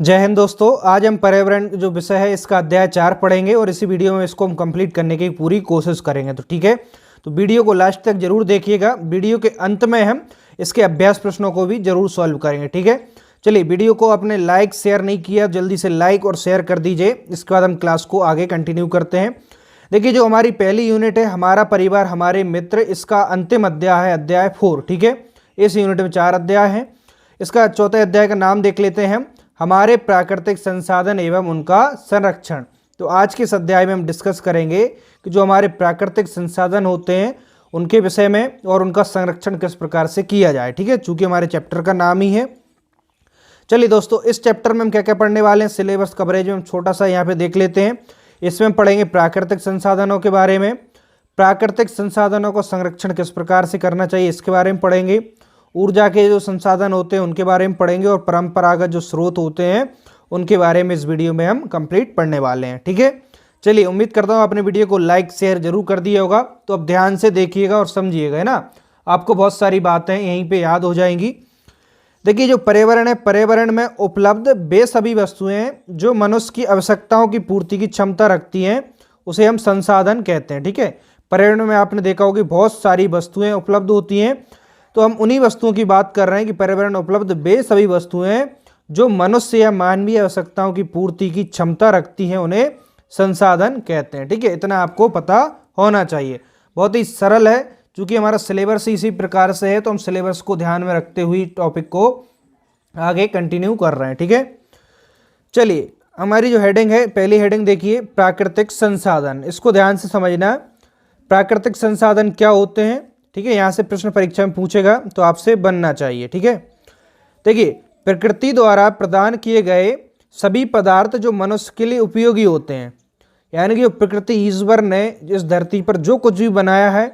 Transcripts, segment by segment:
जय हिंद दोस्तों। आज हम पर्यावरण जो विषय है इसका अध्याय 4 पढ़ेंगे और इसी वीडियो में इसको हम कंप्लीट करने की पूरी कोशिश करेंगे। तो ठीक है, तो वीडियो को लास्ट तक जरूर देखिएगा। वीडियो के अंत में हम इसके अभ्यास प्रश्नों को भी जरूर सॉल्व करेंगे। ठीक है, चलिए वीडियो को आपने लाइक शेयर नहीं किया, जल्दी से लाइक और शेयर कर दीजिए। इसके बाद हम क्लास को आगे कंटिन्यू करते हैं। देखिए, जो हमारी पहली यूनिट है हमारा परिवार हमारे मित्र, इसका अंतिम अध्याय है अध्याय 4। ठीक है, इस यूनिट में 4 अध्याय हैं। इसका चौथे अध्याय का नाम देख लेते हैं हम, हमारे प्राकृतिक संसाधन एवं उनका संरक्षण। तो आज के इस अध्याय में हम डिस्कस करेंगे कि जो हमारे प्राकृतिक संसाधन होते हैं उनके विषय में और उनका संरक्षण किस प्रकार से किया जाए। ठीक है, चूंकि हमारे चैप्टर का नाम ही है। चलिए दोस्तों, इस चैप्टर में हम क्या क्या पढ़ने वाले हैं, सिलेबस कवरेज में हम छोटा सा यहाँ पे देख लेते हैं। इसमें हम पढ़ेंगे प्राकृतिक संसाधनों के बारे में, प्राकृतिक संसाधनों का संरक्षण किस प्रकार से करना चाहिए इसके बारे में पढ़ेंगे, ऊर्जा के जो संसाधन होते हैं उनके बारे में पढ़ेंगे और परंपरागत जो स्रोत होते हैं उनके बारे में इस वीडियो में हम कंप्लीट पढ़ने वाले हैं। ठीक है, चलिए उम्मीद करता हूँ आपने वीडियो को लाइक शेयर जरूर कर दिया होगा। तो अब ध्यान से देखिएगा और समझिएगा, है ना। आपको बहुत सारी बातें यहीं पे याद हो जाएंगी। देखिए, जो पर्यावरण है, पर्यावरण में उपलब्ध वे सभी वस्तुएं जो मनुष्य की आवश्यकताओं की पूर्ति की क्षमता रखती हैं उसे हम संसाधन कहते हैं। ठीक है, पर्यावरण में आपने देखा होगा बहुत सारी वस्तुएं उपलब्ध होती हैं, तो हम उन्हीं वस्तुओं की बात कर रहे हैं कि पर्यावरण उपलब्ध वे सभी वस्तुएं जो मनुष्य या मानवीय आवश्यकताओं की पूर्ति की क्षमता रखती हैं उन्हें संसाधन कहते हैं। ठीक है, इतना आपको पता होना चाहिए। बहुत ही सरल है, चूंकि हमारा सिलेबस इसी प्रकार से है तो हम सिलेबस को ध्यान में रखते हुए टॉपिक को आगे कंटिन्यू कर रहे हैं। ठीक है, चलिए हमारी जो हेडिंग है, पहली हेडिंग देखिए, प्राकृतिक संसाधन। इसको ध्यान से समझना। प्राकृतिक संसाधन क्या होते हैं? ठीक है, यहाँ से प्रश्न परीक्षा में पूछेगा तो आपसे बनना चाहिए। ठीक है, देखिए, प्रकृति द्वारा प्रदान किए गए सभी पदार्थ जो मनुष्य के लिए उपयोगी होते हैं, यानी कि प्रकृति ईश्वर ने इस धरती पर जो कुछ भी बनाया है,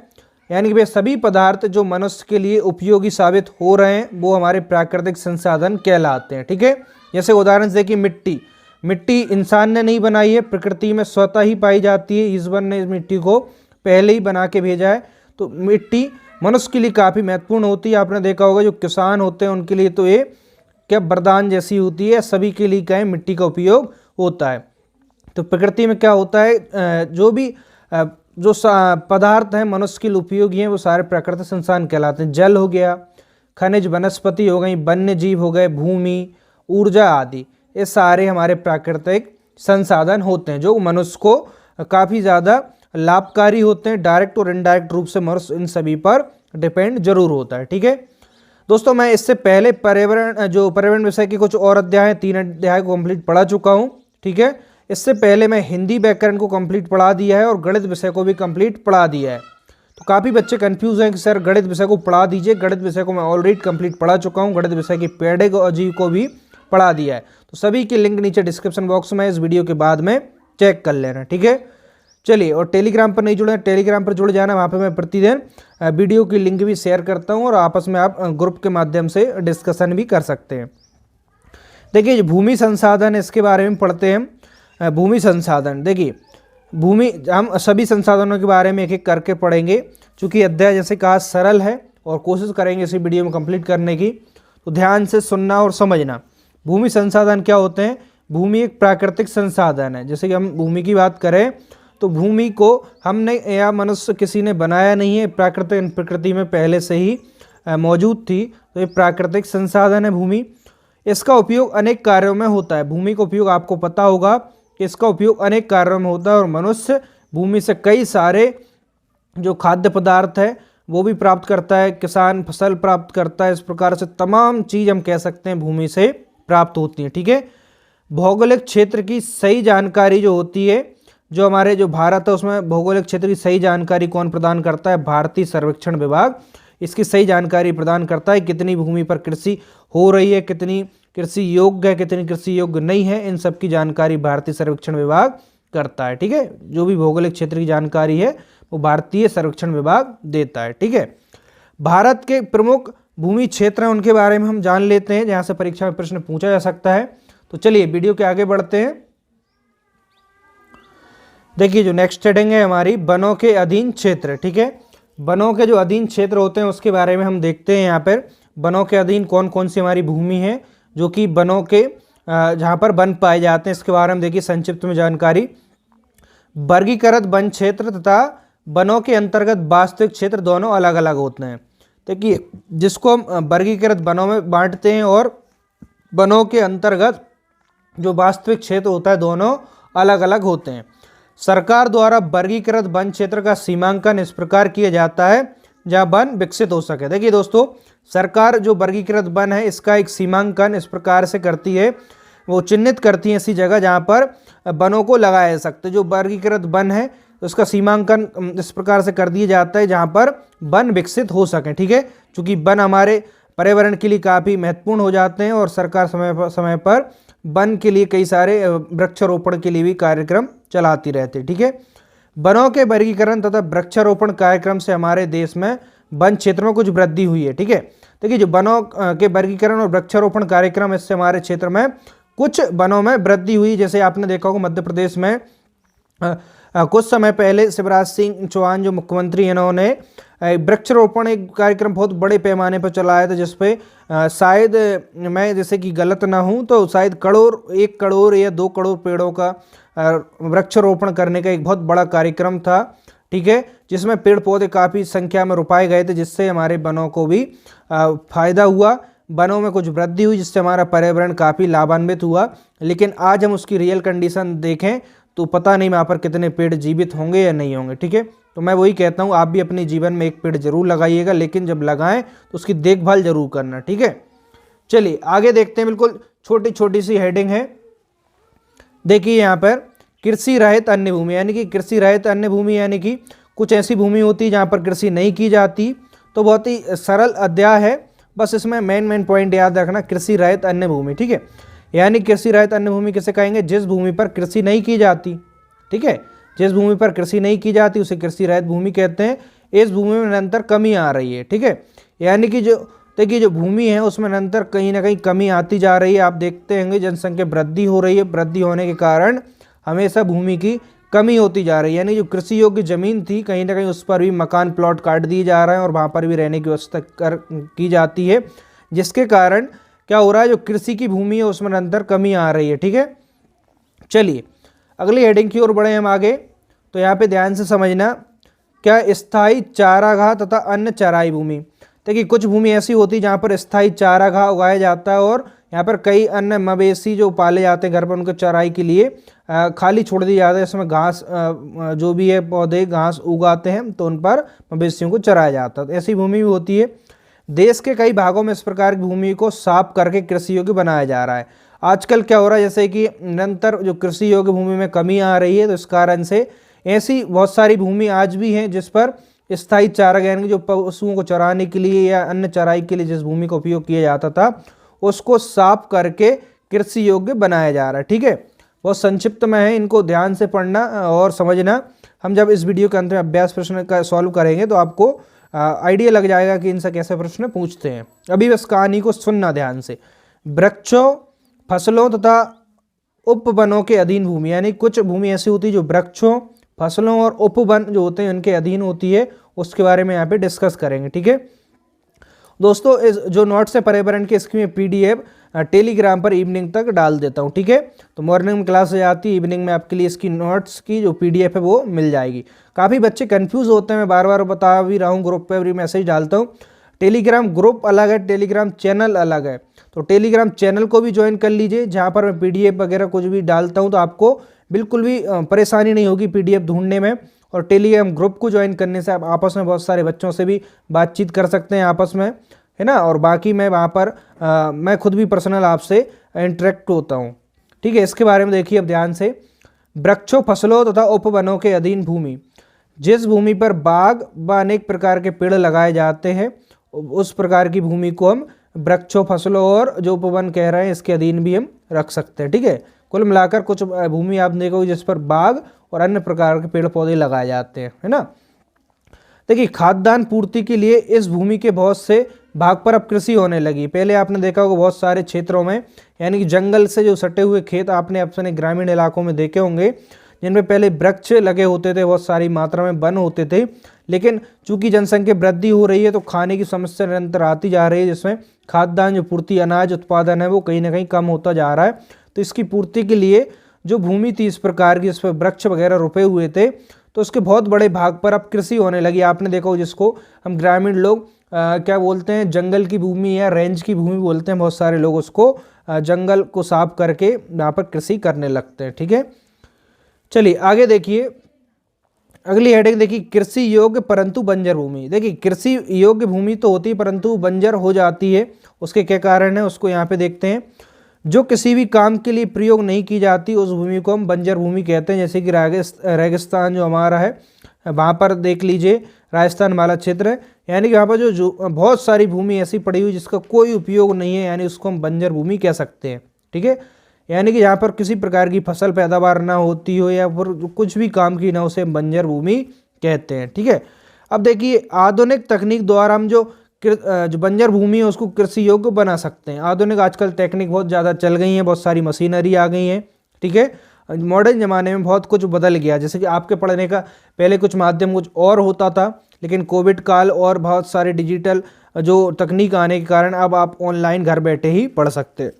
यानी कि वे सभी पदार्थ जो मनुष्य के लिए उपयोगी साबित हो रहे हैं वो हमारे प्राकृतिक संसाधन कहलाते हैं। ठीक है, जैसे उदाहरण से देखिए, मिट्टी। मिट्टी इंसान ने नहीं बनाई है, प्रकृति में स्वतः ही पाई जाती है। ईश्वर ने इस मिट्टी को पहले ही बना के भेजा है। तो मिट्टी मनुष्य के लिए काफ़ी महत्वपूर्ण होती है। आपने देखा होगा जो किसान होते हैं उनके लिए तो ये क्या वरदान जैसी होती है, सभी के लिए क्या है, मिट्टी का उपयोग होता है। तो प्रकृति में क्या होता है, जो भी जो पदार्थ हैं मनुष्य के लिए उपयोगी हैं वो सारे प्राकृतिक संसाधन कहलाते हैं। जल हो गया, खनिज वनस्पति हो गई, वन्य जीव हो गए, भूमि, ऊर्जा आदि, ये सारे हमारे प्राकृतिक संसाधन होते हैं जो मनुष्य को काफ़ी ज़्यादा लाभकारी होते हैं। डायरेक्ट और इनडायरेक्ट रूप से मनुष्य इन सभी पर डिपेंड जरूर होता है। ठीक है दोस्तों, मैं इससे पहले पर्यावरण विषय के कुछ और अध्याय, 3 अध्याय को कंप्लीट पढ़ा चुका हूँ। ठीक है, इससे पहले मैं हिंदी व्याकरण को कंप्लीट पढ़ा दिया है और गणित विषय को भी कंप्लीट पढ़ा दिया है। तो काफ़ी बच्चे कंफ्यूज हैं कि सर गणित विषय को पढ़ा दीजिए। गणित विषय को मैं ऑलरेडी कंप्लीट पढ़ा चुका हूँ, गणित विषय की पेडागोजी को भी पढ़ा दिया है। तो सभी के लिंक नीचे डिस्क्रिप्शन बॉक्स में इस वीडियो के बाद में चेक कर लेना। ठीक है, चलिए, और टेलीग्राम पर नहीं जुड़े हैं, टेलीग्राम पर जुड़ जाना। वहाँ पे मैं प्रतिदिन वीडियो की लिंक भी शेयर करता हूँ और आपस में आप ग्रुप के माध्यम से डिस्कशन भी कर सकते हैं। देखिए, भूमि संसाधन, इसके बारे में पढ़ते हैं। भूमि संसाधन, देखिए भूमि, हम सभी संसाधनों के बारे में एक एक करके पढ़ेंगे। चूँकि अध्याय जैसे कहा सरल है और कोशिश करेंगे इसी वीडियो में कंप्लीट करने की, तो ध्यान से सुनना और समझना। भूमि संसाधन क्या होते हैं? भूमि एक प्राकृतिक संसाधन है। जैसे कि हम भूमि की बात करें तो भूमि को हमने या मनुष्य किसी ने बनाया नहीं है, प्रकृति में पहले से ही मौजूद थी। तो ये प्राकृतिक संसाधन है भूमि। इसका उपयोग अनेक कार्यों में होता है। भूमि का उपयोग आपको पता होगा कि इसका उपयोग अनेक कार्यों में होता है और मनुष्य भूमि से कई सारे जो खाद्य पदार्थ है वो भी प्राप्त करता है, किसान फसल प्राप्त करता है। इस प्रकार से तमाम चीज़ हम कह सकते हैं भूमि से प्राप्त होती है। ठीक है, भौगोलिक क्षेत्र की सही जानकारी जो होती है, जो हमारे जो भारत है उसमें भौगोलिक क्षेत्र की सही जानकारी कौन प्रदान करता है? भारतीय सर्वेक्षण विभाग इसकी सही जानकारी प्रदान करता है। कितनी भूमि पर कृषि हो रही है, कितनी कृषि योग्य है, कितनी कृषि योग्य नहीं है, इन सब की जानकारी भारतीय सर्वेक्षण विभाग करता है। ठीक है, जो भी भौगोलिक क्षेत्र की जानकारी है वो भारतीय सर्वेक्षण विभाग देता है। ठीक है, भारत के प्रमुख भूमि क्षेत्र हैं उनके बारे में हम जान लेते हैं, जहाँ से परीक्षा में प्रश्न पूछा जा सकता है। तो चलिए वीडियो के आगे बढ़ते हैं। देखिए, जो नेक्स्ट हेडिंग है हमारी, वनों के अधीन क्षेत्र। ठीक है, वनों के जो अधीन क्षेत्र होते हैं उसके बारे में हम देखते हैं। यहाँ पर वनों के अधीन कौन कौन सी हमारी भूमि है जो कि वनों के जहाँ पर वन पाए जाते हैं। इसके बारे में देखिए संक्षिप्त में जानकारी। वर्गीकृत वन क्षेत्र तथा वनों के अंतर्गत वास्तविक क्षेत्र दोनों अलग अलग होते हैं। देखिए जिसको हम वर्गीकृत वनों में बांटते हैं और वनों के अंतर्गत जो वास्तविक क्षेत्र होता है दोनों अलग अलग होते हैं। सरकार द्वारा वर्गीकृत वन क्षेत्र का सीमांकन इस प्रकार किया जाता है जहाँ वन विकसित हो सके। देखिए दोस्तों, सरकार जो वर्गीकृत वन है इसका एक सीमांकन इस प्रकार से करती है, वो चिन्हित करती है ऐसी जगह जहाँ पर वनों को लगाया जा सकता है। जो वर्गीकृत वन है उसका सीमांकन इस प्रकार से कर दिया जाता है जहाँ पर वन विकसित हो सके। ठीक है, चूँकि वन हमारे पर्यावरण के लिए काफ़ी महत्वपूर्ण हो जाते हैं और सरकार समय पर वन के लिए कई सारे वृक्षारोपण के लिए भी कार्यक्रम चलाती रहती है। ठीक है, वनों के वर्गीकरण तथा वृक्षारोपण कार्यक्रम से हमारे देश में वन क्षेत्र में कुछ वृद्धि हुई है। ठीक है, देखिए जो वनों के वर्गीकरण और वृक्षारोपण कार्यक्रम, इससे हमारे क्षेत्र में कुछ वनों में वृद्धि हुई। जैसे आपने देखा होगा मध्य प्रदेश में कुछ समय पहले शिवराज सिंह चौहान जो मुख्यमंत्री हैं, इन्होंने वृक्षारोपण एक कार्यक्रम बहुत बड़े पैमाने पर चलाया था, जिसपे शायद मैं जैसे कि गलत ना हूं तो शायद 1 करोड़ या 2 करोड़ पेड़ों का वृक्षारोपण करने का एक बहुत बड़ा कार्यक्रम था। ठीक है, जिसमें पेड़ पौधे काफ़ी संख्या में रोपाए गए थे, जिससे हमारे वनों को भी फायदा हुआ, वनों में कुछ वृद्धि हुई, जिससे हमारा पर्यावरण काफ़ी लाभान्वित हुआ। लेकिन आज हम उसकी रियल कंडीशन देखें तो पता नहीं वहाँ पर कितने पेड़ जीवित होंगे या नहीं होंगे। ठीक है, तो मैं वही कहता हूँ आप भी अपने जीवन में एक पेड़ जरूर लगाइएगा, लेकिन जब लगाएं तो उसकी देखभाल जरूर करना। ठीक है, चलिए आगे देखते हैं। बिल्कुल छोटी छोटी सी हेडिंग है, देखिए यहाँ पर कृषि रहित अन्य भूमि, यानी कि कृषि रहित अन्य भूमि यानी कि कुछ ऐसी भूमि होती है जहाँ पर कृषि नहीं की जाती। तो बहुत ही सरल अध्याय है, बस इसमें मेन पॉइंट याद रखना, कृषि रहित अन्य भूमि। ठीक है, यानी कृषि रहित अन्य भूमि किसे कहेंगे? जिस भूमि पर कृषि नहीं की जाती। ठीक है, जिस भूमि पर कृषि नहीं की जाती उसे कृषि रहित भूमि कहते हैं। इस भूमि में निरंतर कमी आ रही है। ठीक है, यानी कि जो देखिए जो भूमि है उसमें निरंतर कहीं ना कहीं कमी आती जा रही है। आप देखते होंगे जनसंख्या वृद्धि हो रही है, वृद्धि होने के कारण हमेशा भूमि की कमी होती जा रही है। यानी जो कृषि योग्य जमीन थी कहीं ना कहीं उस पर भी मकान प्लॉट काट दिए जा रहे हैं और वहाँ पर भी रहने की व्यवस्था की जाती है, जिसके कारण क्या हो रहा है, जो कृषि की भूमि है उसमें निरंतर कमी आ रही है। ठीक है, चलिए अगली हेडिंग की ओर बढ़े हम आगे। तो यहाँ पे ध्यान से समझना, क्या स्थायी चारागाह तथा अन्य चराई भूमि। देखिए कुछ भूमि ऐसी होती है जहाँ पर स्थायी चारागाह उगाया जाता है और यहाँ पर कई अन्य मवेशी जो पाले जाते हैं घर पर उनको चराई के लिए खाली छोड़ दिया जाता है। इसमें घास जो भी है पौधे घास उगाते हैं तो उन पर मवेशियों को चराया जाता है। तो ऐसी भूमि भी होती है। देश के कई भागों में इस प्रकार की भूमि को साफ करके कृषि योग्य बनाया जा रहा है। आजकल क्या हो रहा है, जैसे कि निरंतर जो कृषि योग्य भूमि में कमी आ रही है, तो इस कारण से ऐसी बहुत सारी भूमि आज भी हैं जिस पर स्थायी चारागाह यानी जो पशुओं को चराने के लिए या अन्य चराई के लिए जिस भूमि का उपयोग किया जाता था उसको साफ करके कृषि योग्य बनाया जा रहा है। ठीक है, बहुत संक्षिप्त में है, इनको ध्यान से पढ़ना और समझना। हम जब इस वीडियो के अंत में अभ्यास प्रश्न का सॉल्व करेंगे तो आपको आइडिया लग जाएगा कि इनसे कैसे प्रश्न पूछते हैं। अभी बस कहानी को सुनना ध्यान से। वृक्षों, फसलों तथा उपवनों के अधीन भूमि, यानी कुछ भूमि ऐसी होती है जो वृक्षों, फसलों और उपवन जो होते हैं उनके अधीन होती है, उसके बारे में यहाँ पे डिस्कस करेंगे। ठीक है दोस्तों, इस जो नोट्स है पर्यावरण के इसकी मैं PDF टेलीग्राम पर इवनिंग तक डाल देता हूँ। ठीक है, तो मॉर्निंग में क्लास हो जाती है, इवनिंग में आपके लिए इसकी नोट्स की जो PDF है वो मिल जाएगी। काफ़ी बच्चे कंफ्यूज होते हैं, मैं बार बार बता भी रहा हूँ, ग्रुप पर भी मैसेज डालता हूँ। टेलीग्राम ग्रुप अलग है, टेलीग्राम चैनल अलग है। तो टेलीग्राम चैनल को भी ज्वाइन कर लीजिए, जहाँ पर मैं PDF वगैरह कुछ भी डालता हूँ तो आपको बिल्कुल भी परेशानी नहीं होगी PDF ढूंढने में। और टेलीग्राम ग्रुप को ज्वाइन करने से आप आपस में बहुत सारे बच्चों से भी बातचीत कर सकते हैं आपस में, है ना। और बाकी मैं वहाँ पर मैं खुद भी पर्सनल आपसे इंटरेक्ट होता हूँ। ठीक है, इसके बारे में देखिए अब ध्यान से। वृक्षों, फसलों तथा उपवनों के अधीन भूमि, जिस भूमि पर बाग व अनेक प्रकार के पेड़ लगाए जाते हैं उस प्रकार की भूमि को हम वृक्षों, फसलों और जो उपवन कह रहे हैं इसके अधीन भी हम रख सकते हैं। ठीक है, कुल मिलाकर कुछ भूमि आप देखोगे जिस पर बाग और अन्य प्रकार के पेड़ पौधे लगाए जाते हैं, है ना। देखिए खाद्यान्न पूर्ति के लिए इस भूमि के बहुत से भाग पर अब कृषि होने लगी। पहले आपने देखा होगा बहुत सारे क्षेत्रों में, यानी कि जंगल से जो सटे हुए खेत आपने अपने ग्रामीण इलाकों में देखे होंगे, जिनमें पहले वृक्ष लगे होते थे, बहुत सारी मात्रा में वन होते थे, लेकिन चूंकि जनसंख्या वृद्धि हो रही है तो खाने की समस्या निरंतर आती जा रही है, जिसमें खाद्यान्न जो पूर्ति अनाज उत्पादन है वो कहीं ना कहीं कम होता जा रहा है। तो इसकी पूर्ति के लिए जो भूमि थी इस प्रकार की, इस पर वृक्ष वगैरह रोपे हुए थे, तो उसके बहुत बड़े भाग पर अब कृषि होने लगी। आपने देखा हो जिसको हम ग्रामीण लोग क्या बोलते हैं, जंगल की भूमि या रेंज की भूमि बोलते हैं, बहुत सारे लोग उसको जंगल को साफ करके यहाँ पर कृषि करने लगते हैं। ठीक है, चलिए आगे देखिए, अगली हेडिंग देखिए, कृषि योग्य परंतु बंजर भूमि। देखिए कृषि योग्य भूमि तो होती है परंतु बंजर हो जाती है, उसके क्या कारण है उसको यहाँ पे देखते हैं। जो किसी भी काम के लिए प्रयोग नहीं की जाती उस भूमि को हम बंजर भूमि कहते हैं। जैसे कि रेगिस्तान जो हमारा है, वहाँ पर देख लीजिए, राजस्थान वाला क्षेत्र है, यानी कि यहाँ पर जो बहुत सारी भूमि ऐसी पड़ी हुई जिसका कोई उपयोग नहीं है, यानी उसको हम बंजर भूमि कह सकते हैं। ठीक है, यानी कि यहाँ पर किसी प्रकार की फसल पैदावार ना होती हो या फिर कुछ भी काम की ना, उसे बंजर भूमि कहते हैं। ठीक है, अब देखिए आधुनिक तकनीक द्वारा हम जो बंजर भूमि है उसको कृषि योग्य बना सकते हैं। आधुनिक आजकल टेक्निक बहुत ज़्यादा चल गई है, बहुत सारी मशीनरी आ गई हैं। ठीक है, मॉडर्न ज़माने में बहुत कुछ बदल गया। जैसे कि आपके पढ़ने का पहले कुछ माध्यम कुछ और होता था, लेकिन कोविड काल और बहुत सारे डिजिटल जो तकनीक आने के कारण अब आप ऑनलाइन घर बैठे ही पढ़ सकते हैं।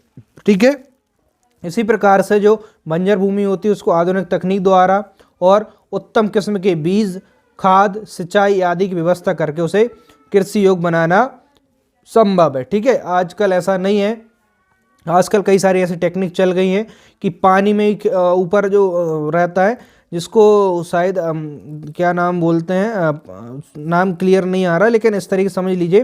ठीक है, इसी प्रकार से जो बंजर भूमि होती है उसको आधुनिक तकनीक द्वारा और उत्तम किस्म के बीज, खाद, सिंचाई आदि की व्यवस्था करके उसे कृषि योग्य बनाना संभव है। ठीक है, आजकल ऐसा नहीं है, आजकल कई सारी ऐसी टेक्निक चल गई हैं कि पानी में ऊपर जो रहता है, जिसको शायद क्या नाम बोलते हैं, नाम क्लियर नहीं आ रहा, लेकिन इस तरीके समझ लीजिए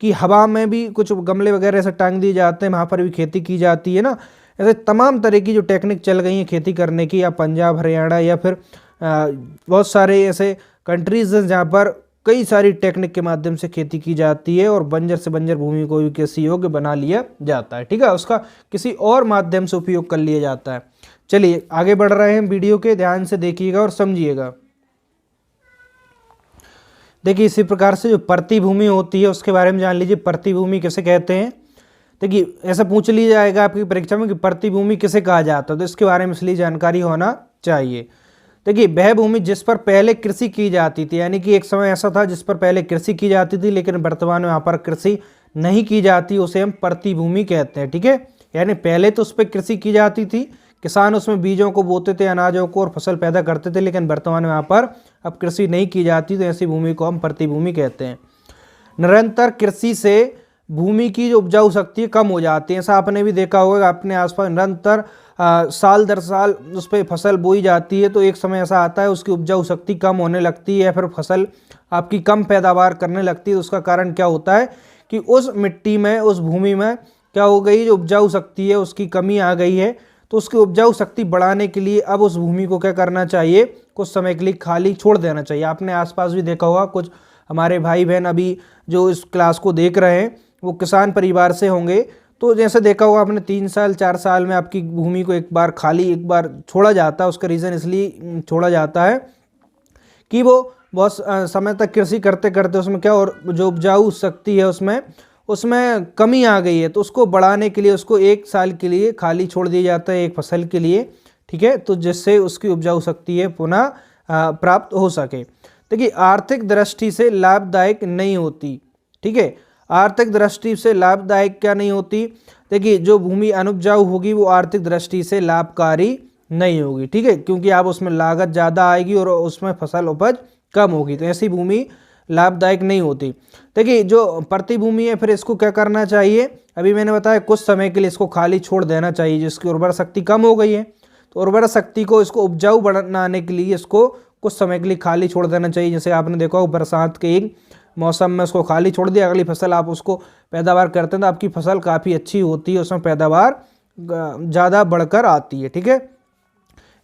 कि हवा में भी कुछ गमले वगैरह ऐसे टांग दिए जाते हैं, वहाँ पर भी खेती की जाती है ना। ऐसे तमाम तरह की जो टेक्निक चल गई हैं खेती करने की, या पंजाब, हरियाणा या फिर बहुत सारे ऐसे कंट्रीज हैं जहाँ पर कई सारी टेक्निक के माध्यम से खेती की जाती है और बंजर से बंजर भूमि को भी कृषि योग्य बना लिया जाता है। ठीक है, उसका किसी और माध्यम से उपयोग कर लिया जाता है। चलिए आगे बढ़ रहे हैं, वीडियो के ध्यान से देखिएगा और समझिएगा। देखिए इसी प्रकार से जो परती भूमि होती है उसके बारे में जान लीजिए, परती भूमि किसे कहते हैं। देखिए ऐसा पूछ लिया जाएगा आपकी परीक्षा में कि परती भूमि किसे कहा जाता है, तो इसके बारे में इसलिए जानकारी होना चाहिए। देखिए वह भूमि जिस पर पहले कृषि की जाती थी, यानी कि एक समय ऐसा था जिस पर पहले कृषि की जाती थी लेकिन वर्तमान में वहाँ पर कृषि नहीं की जाती, उसे हम परती भूमि कहते हैं। ठीक है, यानी पहले तो उस पर कृषि की जाती थी, किसान उसमें बीजों को बोते थे, अनाजों को, और फसल पैदा करते थे, लेकिन वर्तमान में वहाँ पर अब कृषि नहीं की जाती, तो ऐसी भूमि को हम परती भूमि कहते हैं। निरंतर कृषि से भूमि की जो उपजाऊ शक्ति कम हो जाती है, ऐसा आपने भी देखा होगा अपने आसपास, निरंतर साल दर साल उस पर फसल बोई जाती है, तो एक समय ऐसा आता है उसकी उपजाऊ शक्ति कम होने लगती है या फिर फसल आपकी कम पैदावार करने लगती है। उसका कारण क्या होता है कि उस मिट्टी में, उस भूमि में क्या हो गई, जो उपजाऊ शक्ति है उसकी कमी आ गई है। तो उसकी उपजाऊ शक्ति बढ़ाने के लिए अब उस भूमि को क्या करना चाहिए, कुछ समय के लिए खाली छोड़ देना चाहिए। आपने आसपास भी देखा होगा, कुछ हमारे भाई बहन अभी जो इस क्लास को देख रहे हैं वो किसान परिवार से होंगे, तो जैसे देखा होगा आपने 3 साल 4 साल में आपकी भूमि को एक बार खाली, एक बार छोड़ा जाता है। उसका रीज़न इसलिए छोड़ा जाता है कि वो बहुत समय तक कृषि करते करते उसमें क्या, और जो उपजाऊ शक्ति है उसमें कमी आ गई है, तो उसको बढ़ाने के लिए उसको 1 साल के लिए खाली छोड़ दिया जाता है एक फसल के लिए। ठीक है, तो जिससे उसकी उपजाऊ शक्ति है पुनः प्राप्त हो सके। देखिए आर्थिक दृष्टि से लाभदायक नहीं होती। ठीक है, आर्थिक दृष्टि से लाभदायक क्या नहीं होती, देखिए जो भूमि अनुपजाऊ होगी वो आर्थिक दृष्टि से लाभकारी नहीं होगी। ठीक है, क्योंकि आप उसमें लागत ज़्यादा आएगी और उसमें फसल उपज कम होगी, तो ऐसी भूमि लाभदायक नहीं होती। देखिए जो परती भूमि है फिर इसको क्या करना चाहिए, अभी मैंने बताया कुछ समय के लिए इसको खाली छोड़ देना चाहिए, जिसकी उर्वरा शक्ति कम हो गई है, तो उर्वरा शक्ति को इसको उपजाऊ बनाने के लिए इसको कुछ समय के लिए खाली छोड़ देना चाहिए। जैसे आपने देखा हो बरसात के एक मौसम में उसको खाली छोड़ दिया, अगली फसल आप उसको पैदावार करते हैं तो आपकी फसल काफ़ी अच्छी होती है, उसमें पैदावार ज़्यादा बढ़कर आती है। ठीक है,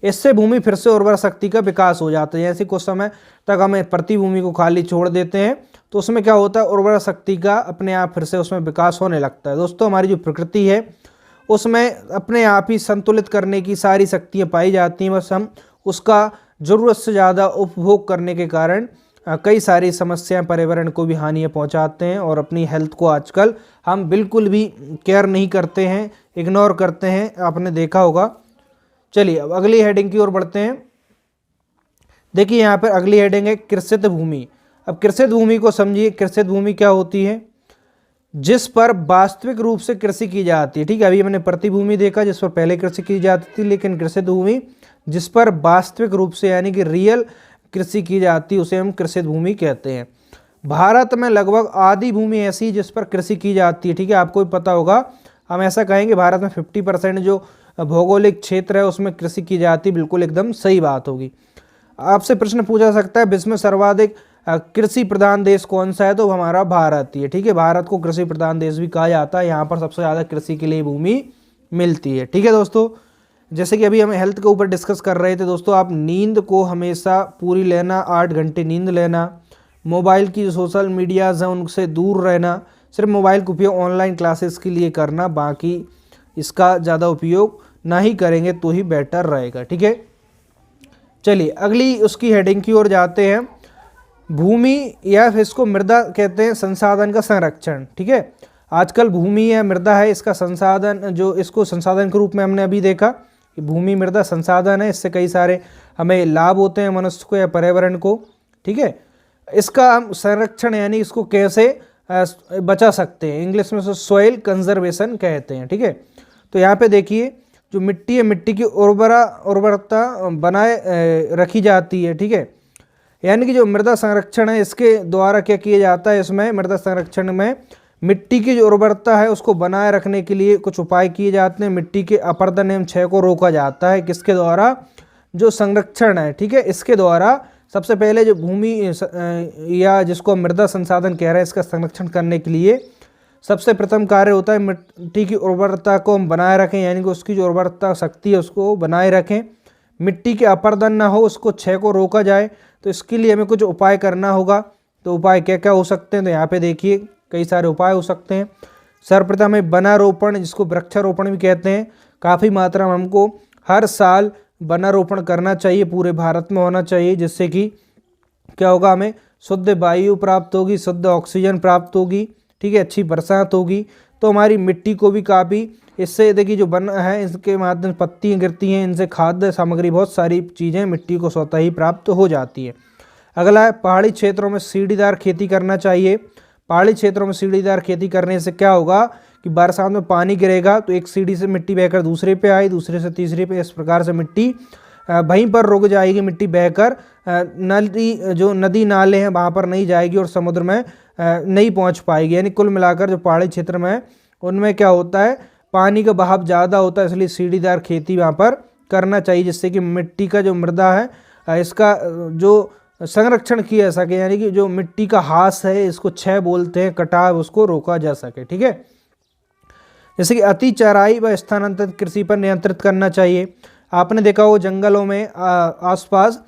इससे भूमि फिर से उर्वरा शक्ति का विकास हो जाता है। जैसे कुछ समय तक हमें प्रति भूमि को खाली छोड़ देते हैं तो उसमें क्या होता है, उर्वरा शक्ति का अपने आप फिर से उसमें विकास होने लगता है। दोस्तों हमारी जो प्रकृति है उसमें अपने आप ही संतुलित करने की सारी शक्तियाँ पाई जाती हैं, बस हम उसका ज़रूरत से ज़्यादा उपभोग करने के कारण कई सारी समस्याएं, पर्यावरण को भी हानियाँ पहुंचाते हैं और अपनी हेल्थ को आजकल हम बिल्कुल भी केयर नहीं करते हैं, इग्नोर करते हैं, आपने देखा होगा। चलिए अब अगली हेडिंग की ओर बढ़ते हैं। देखिए यहाँ पर अगली हेडिंग है कृषित भूमि। अब कृषित भूमि को समझिए। कृषित भूमि क्या होती है? जिस पर वास्तविक रूप से कृषि की जाती है। ठीक है, अभी मैंने प्रतिभूमि देखा जिस पर पहले कृषि की जाती थी, लेकिन कृषित भूमि जिस पर वास्तविक रूप से यानी कि रियल कृषि की जाती है उसे हम कृषित भूमि कहते हैं। भारत में लगभग आधी भूमि ऐसी जिस पर कृषि की जाती है। ठीक है, आपको भी पता होगा, हम ऐसा कहेंगे भारत में 50% जो भौगोलिक क्षेत्र है उसमें कृषि की जाती है। बिल्कुल एकदम सही बात होगी। आपसे प्रश्न पूछा सकता है विश्व में सर्वाधिक कृषि प्रधान देश कौन सा है? तो हमारा भारत ही है। ठीक है, भारत को कृषि प्रधान देश भी कहा जाता है। यहाँ पर सबसे ज़्यादा कृषि के लिए भूमि मिलती है। ठीक है दोस्तों, जैसे कि अभी हम हेल्थ के ऊपर डिस्कस कर रहे थे दोस्तों, आप नींद को हमेशा पूरी लेना, 8 घंटे नींद लेना, मोबाइल की जो सोशल मीडियाज़ हैं उनसे दूर रहना, सिर्फ मोबाइल का उपयोग ऑनलाइन क्लासेस के लिए करना, बाकी इसका ज़्यादा उपयोग ना ही करेंगे तो ही बेटर रहेगा। ठीक है, चलिए अगली उसकी हेडिंग की ओर जाते हैं। भूमि या फिर इसको मृदा कहते हैं, संसाधन का संरक्षण। ठीक है, आजकल भूमि या मृदा है इसका संसाधन, जो इसको संसाधन के रूप में हमने अभी देखा कि भूमि मृदा संसाधन है, इससे कई सारे हमें लाभ होते हैं मनुष्य को या पर्यावरण को। ठीक है, इसका हम संरक्षण यानी इसको कैसे बचा सकते हैं, इंग्लिश में सॉइल कंजर्वेशन कहते हैं। ठीक है, तो यहाँ पे देखिए जो मिट्टी है, मिट्टी की उर्वरता बनाए रखी जाती है। ठीक है, यानी कि जो मृदा संरक्षण है इसके द्वारा क्या किया जाता है, इसमें मृदा संरक्षण में मिट्टी की जो उर्वरता है उसको बनाए रखने के लिए कुछ उपाय किए जाते हैं। मिट्टी के अपरदन एवं क्षय को रोका जाता है। किसके द्वारा? जो संरक्षण है। ठीक है, इसके द्वारा सबसे पहले जो भूमि या जिसको मृदा संसाधन कह रहे हैं इसका संरक्षण करने के लिए सबसे प्रथम कार्य होता है मिट्टी की उर्वरता को हम बनाए रखें, यानी कि उसकी जो उर्वरता शक्ति है उसको बनाए रखें। मिट्टी के अपरदन ना हो, उसको क्षय को रोका जाए, तो इसके लिए हमें कुछ उपाय करना होगा। तो उपाय क्या क्या हो सकते हैं? तो यहाँ पे देखिए कई सारे उपाय हो सकते हैं। सर्वप्रथम है वनारोपण, जिसको वृक्षारोपण भी कहते हैं। काफ़ी मात्रा में हमको हर साल वनारोपण करना चाहिए, पूरे भारत में होना चाहिए, जिससे कि क्या होगा, हमें शुद्ध वायु प्राप्त होगी, शुद्ध ऑक्सीजन प्राप्त होगी। ठीक है, अच्छी बरसात होगी, तो हमारी मिट्टी को भी काफ़ी, इससे देखिए जो वन है इसके माध्यम से पत्तियाँ गिरती हैं, इनसे खाद्य सामग्री बहुत सारी चीज़ें मिट्टी को स्वतः ही प्राप्त हो जाती है। अगला है पहाड़ी क्षेत्रों में सीढ़ीदार खेती करना चाहिए। पहाड़ी क्षेत्रों में सीढ़ीदार खेती करने से क्या होगा कि बरसात में पानी गिरेगा तो एक सीढ़ी से मिट्टी बहकर दूसरे पे आई, दूसरे से तीसरे पे, इस प्रकार से मिट्टी वहीं पर रुक जाएगी। मिट्टी बहकर नदी नाले हैं वहाँ पर नहीं जाएगी और समुद्र में नहीं पहुँच पाएगी। यानी कुल मिलाकर जो पहाड़ी क्षेत्र में उनमें क्या होता है, पानी का बहाव ज़्यादा होता है, इसलिए सीढ़ीदार खेती वहाँ पर करना चाहिए, जिससे कि मिट्टी का जो मृदा है इसका जो संरक्षण किया जा सके, यानी कि जो मिट्टी का हास है इसको क्षय बोलते हैं, कटाव, उसको रोका जा सके। ठीक है, जैसे कि अति चराई व स्थानांतरित कृषि पर नियंत्रित करना चाहिए। आपने देखा हो जंगलों में आसपास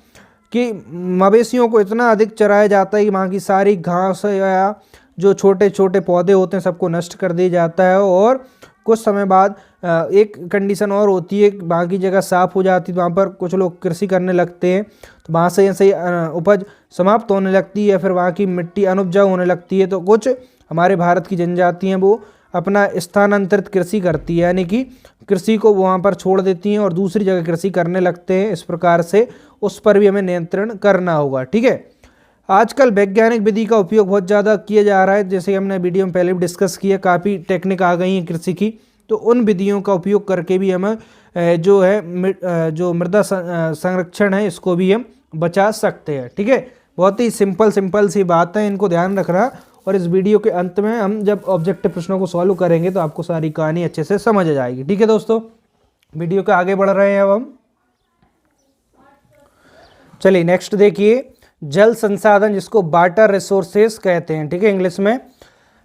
कि मवेशियों को इतना अधिक चराया जाता है कि वहाँ की सारी घास या जो छोटे छोटे पौधे होते हैं सबको नष्ट कर दिया जाता है, और कुछ समय बाद एक कंडीशन और होती है, बाकी जगह साफ़ हो जाती है, वहाँ पर कुछ लोग कृषि करने लगते हैं, तो वहाँ से ऐसे उपज समाप्त होने लगती है, फिर वहाँ की मिट्टी अनुपजाऊ होने लगती है। तो कुछ हमारे भारत की जनजाति हैं वो अपना स्थानांतरित कृषि करती है, यानी कि कृषि को वहाँ पर छोड़ देती हैं और दूसरी जगह कृषि करने लगते हैं। इस प्रकार से उस पर भी हमें नियंत्रण करना होगा। ठीक है, आजकल वैज्ञानिक विधि का उपयोग बहुत ज़्यादा किया जा रहा है, जैसे हमने वीडियो में पहले भी डिस्कस किया, काफ़ी टेक्निक आ गई हैं कृषि की, तो उन विधियों का उपयोग करके भी हमें जो है जो मृदा संरक्षण है इसको भी हम बचा सकते हैं। ठीक है, बहुत ही सिंपल सी बात है, इनको ध्यान रखना। और इस वीडियो के अंत में हम जब ऑब्जेक्टिव प्रश्नों को सॉल्व करेंगे तो आपको सारी कहानी अच्छे से समझ आ जाएगी। ठीक है दोस्तों, वीडियो के आगे बढ़ रहे हैं अब हम। चलिए नेक्स्ट देखिए, जल संसाधन, जिसको वाटर रिसोर्सेस कहते हैं। ठीक है, इंग्लिश में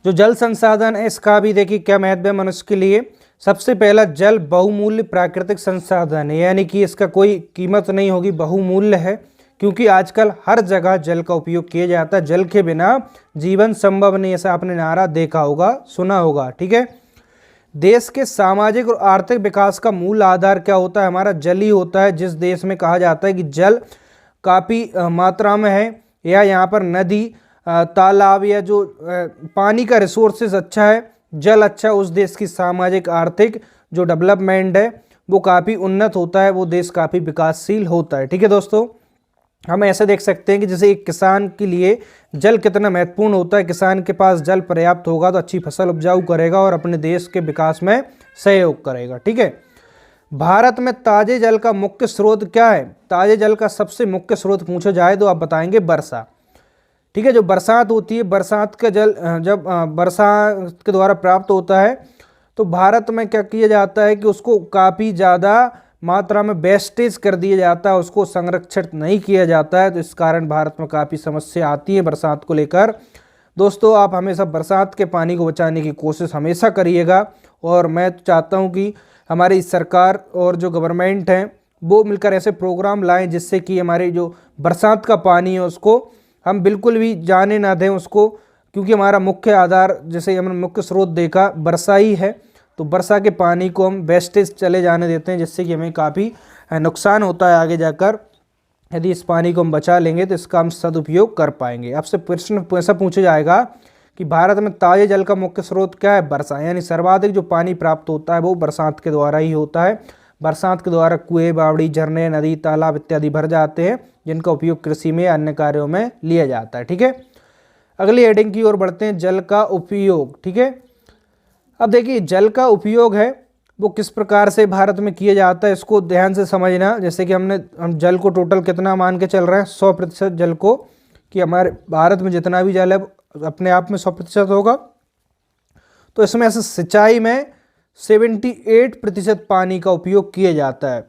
जो जल संसाधन है इसका भी देखिए क्या महत्व है मनुष्य के लिए। सबसे पहला, जल बहुमूल्य प्राकृतिक संसाधन है, यानी कि इसका कोई कीमत नहीं होगी, बहुमूल्य है, क्योंकि आजकल हर जगह जल का उपयोग किया जाता है। जल के बिना जीवन संभव नहीं, ऐसा आपने नारा देखा होगा, सुना होगा। ठीक है, देश के सामाजिक और आर्थिक विकास का मूल आधार क्या होता है? हमारा जल ही होता है। जिस देश में कहा जाता है कि जल काफ़ी मात्रा में है, या यहाँ पर नदी तालाब या जो पानी का रिसोर्सेज अच्छा है, जल अच्छा है, उस देश की सामाजिक आर्थिक जो डेवलपमेंट है वो काफ़ी उन्नत होता है, वो देश काफ़ी विकासशील होता है। ठीक है दोस्तों, हम ऐसे देख सकते हैं कि जैसे एक किसान के लिए जल कितना महत्वपूर्ण होता है। किसान के पास जल पर्याप्त होगा तो अच्छी फसल उपजाऊ करेगा और अपने देश के विकास में सहयोग करेगा। ठीक है, भारत में ताजे जल का मुख्य स्रोत क्या है? ताजे जल का सबसे मुख्य स्रोत पूछा जाए तो आप बताएंगे वर्षा। ठीक है, जो बरसात होती है, बरसात का जल जब वर्षा के द्वारा प्राप्त होता है तो भारत में क्या किया जाता है कि उसको काफ़ी ज़्यादा मात्रा में वेस्टेज कर दिया जाता है, उसको संरक्षित नहीं किया जाता है। तो इस कारण भारत में काफ़ी समस्या आती है बरसात को लेकर। दोस्तों, आप हमेशा बरसात के पानी को बचाने की कोशिश हमेशा करिएगा और मैं चाहता हूं कि हमारी सरकार और जो गवर्नमेंट है वो मिलकर ऐसे प्रोग्राम लाएं जिससे कि हमारे जो बरसात का पानी है उसको हम बिल्कुल भी जाने ना दें उसको, क्योंकि हमारा मुख्य आधार, जैसे हमने मुख्य स्रोत देखा, वर्षा ही है। तो वर्षा के पानी को हम वेस्टेज चले जाने देते हैं जिससे कि हमें काफ़ी नुकसान होता है आगे जाकर। यदि इस पानी को हम बचा लेंगे तो इसका हम सदुपयोग कर पाएंगे। आपसे प्रश्न ऐसा पूछा जाएगा कि भारत में ताजे जल का मुख्य स्रोत क्या है? वर्षा, यानी सर्वाधिक जो पानी प्राप्त होता है वो बरसात के द्वारा ही होता है। बरसात के द्वारा कुएं, बावड़ी, झरने, नदी, तालाब इत्यादि भर जाते हैं जिनका उपयोग कृषि में, अन्य कार्यों में लिया जाता है। ठीक है, अगली हेडिंग की ओर बढ़ते हैं, जल का उपयोग। ठीक है, अब देखिए जल का उपयोग है वो किस प्रकार से भारत में किया जाता है, इसको ध्यान से समझना। जैसे कि हम जल को टोटल कितना मान के चल रहे हैं, 100% जल को, कि हमारे भारत में जितना भी जल है अपने आप में 100% होगा। तो इसमें ऐसे सिंचाई में 78% पानी का उपयोग किया जाता है।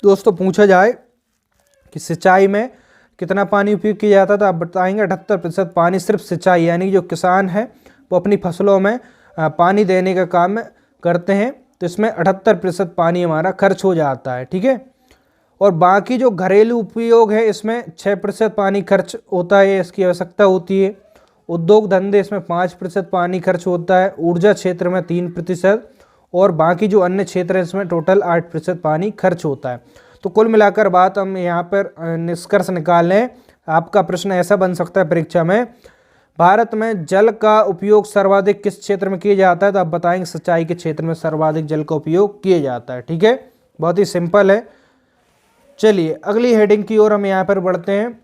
दोस्तों, पूछा जाए कि सिंचाई में कितना पानी उपयोग किया जाता है तो आप बताएंगे 78% पानी सिर्फ सिंचाई, यानी जो किसान है वो अपनी फसलों में पानी देने का काम करते हैं तो इसमें 78% पानी हमारा खर्च हो जाता है। ठीक है, और बाकी जो घरेलू उपयोग है इसमें 6% पानी खर्च होता है, इसकी आवश्यकता होती है। उद्योग धंधे इसमें 5% पानी खर्च होता है। ऊर्जा क्षेत्र में 3% और बाकी जो अन्य क्षेत्र है इसमें टोटल 8% पानी खर्च होता है। तो कुल मिलाकर बात हम यहाँ पर निष्कर्ष निकाल लें। आपका प्रश्न ऐसा बन सकता है परीक्षा में, भारत में जल का उपयोग सर्वाधिक किस क्षेत्र में किया जाता है? तो आप बताएंगे सिंचाई के क्षेत्र में सर्वाधिक जल का उपयोग किया जाता है। ठीक है, बहुत ही सिंपल है। चलिए अगली हेडिंग की ओर हम यहाँ पर बढ़ते हैं।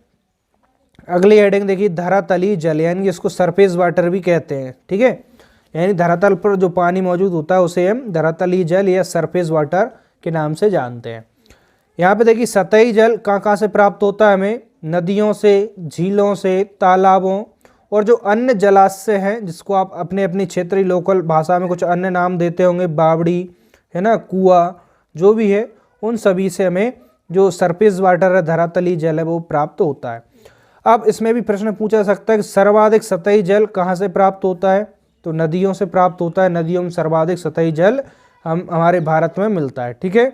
अगली हेडिंग देखिए, धरातलीय जल, यानी इसको सरफेस वाटर भी कहते हैं। ठीक है, यानी धरातल पर जो पानी मौजूद होता है उसे हम धरातलीय जल या सरफेस वाटर के नाम से जानते हैं। यहाँ पे देखिए सतही जल कहाँ से प्राप्त होता है? हमें नदियों से, झीलों से, तालाबों और जो अन्य जलाशय हैं जिसको आप अपने अपनी क्षेत्रीय लोकल भाषा में कुछ अन्य नाम देते होंगे, बावड़ी है ना, कुआं, जो भी है, उन सभी से हमें जो सरफेस वाटर है, धरातलीय जल है, वो प्राप्त होता है। अब इसमें भी प्रश्न पूछा जा सकता है कि सर्वाधिक सतही जल कहाँ से प्राप्त होता है? तो नदियों से प्राप्त होता है। नदियों में सर्वाधिक सतही जल हमारे भारत में मिलता है। ठीक है,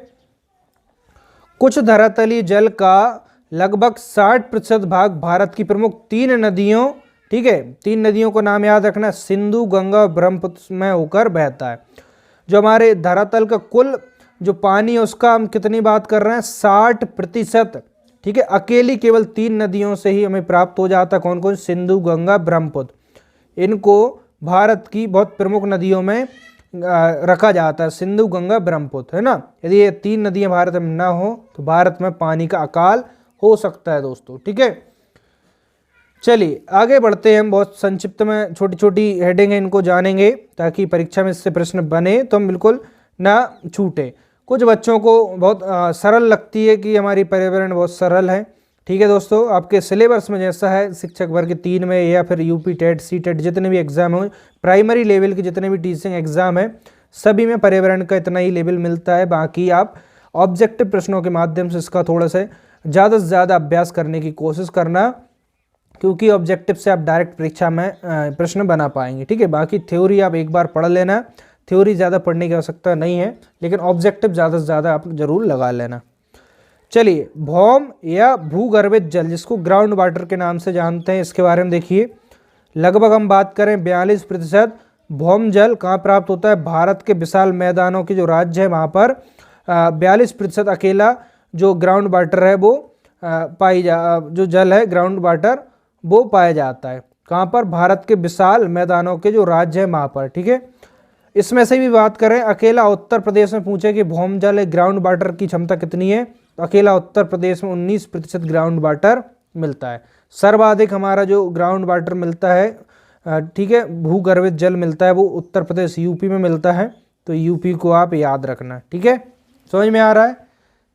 कुछ धरातलीय जल का लगभग 60% भाग भारत की प्रमुख 3 नदियों, ठीक है, 3 नदियों को नाम याद रखना, सिंधु, गंगा, ब्रह्मपुत्र में होकर बहता है। जो हमारे धरातल का कुल जो पानी है उसका हम कितनी बात कर रहे हैं? 60%। ठीक है, अकेली केवल 3 नदियों से ही हमें प्राप्त हो जाता है। कौन कौन? सिंधु, गंगा, ब्रह्मपुत्र। इनको भारत की बहुत प्रमुख नदियों में रखा जाता है, सिंधु, गंगा, ब्रह्मपुत्र, है ना। यदि ये 3 नदियां भारत में ना हो तो भारत में पानी का अकाल हो सकता है दोस्तों। ठीक है, चलिए आगे बढ़ते हैं। हम बहुत संक्षिप्त में छोटी छोटी हेडिंग है, इनको जानेंगे ताकि परीक्षा में इससे प्रश्न बने तो हम बिल्कुल ना छूटे। कुछ बच्चों को बहुत सरल लगती है कि हमारी पर्यावरण बहुत सरल है। ठीक है दोस्तों, आपके सिलेबस में जैसा है शिक्षक वर्ग 3 में या फिर यूपी टेट, सी टेट, जितने भी एग्जाम हो, प्राइमरी लेवल के जितने भी टीचिंग एग्जाम है, सभी में पर्यावरण का इतना ही लेवल मिलता है। बाकी आप ऑब्जेक्टिव प्रश्नों के माध्यम से इसका थोड़ा सा ज़्यादा से ज़्यादा अभ्यास करने की कोशिश करना, क्योंकि ऑब्जेक्टिव से आप डायरेक्ट परीक्षा में प्रश्न बना पाएंगे। ठीक है, बाकी थ्योरी आप एक बार पढ़ लेना, थ्योरी ज़्यादा पढ़ने की आवश्यकता नहीं है, लेकिन ऑब्जेक्टिव ज़्यादा से ज़्यादा आप जरूर लगा लेना। चलिए, भौम या भूगर्भित जल, जिसको ग्राउंड वाटर के नाम से जानते हैं, इसके बारे में देखिए। लगभग हम बात करें 42% भौम जल कहाँ प्राप्त होता है? भारत के विशाल मैदानों के जो राज्य है वहाँ पर 42% अकेला जो ग्राउंड वाटर है वो जो जल है ग्राउंड वाटर वो पाया जाता है। कहाँ पर? भारत के विशाल मैदानों के जो राज्य है वहाँ पर। ठीक है, इसमें से भी बात करें, अकेला उत्तर प्रदेश में पूछे कि भौम जल ग्राउंड वाटर की क्षमता कितनी है, अकेला उत्तर प्रदेश में 19% ग्राउंड वाटर मिलता है। सर्वाधिक हमारा जो ग्राउंड वाटर मिलता है, ठीक है, भूगर्भित जल मिलता है, वो उत्तर प्रदेश यूपी में मिलता है। तो यूपी को आप याद रखना, ठीक है। समझ में आ रहा है?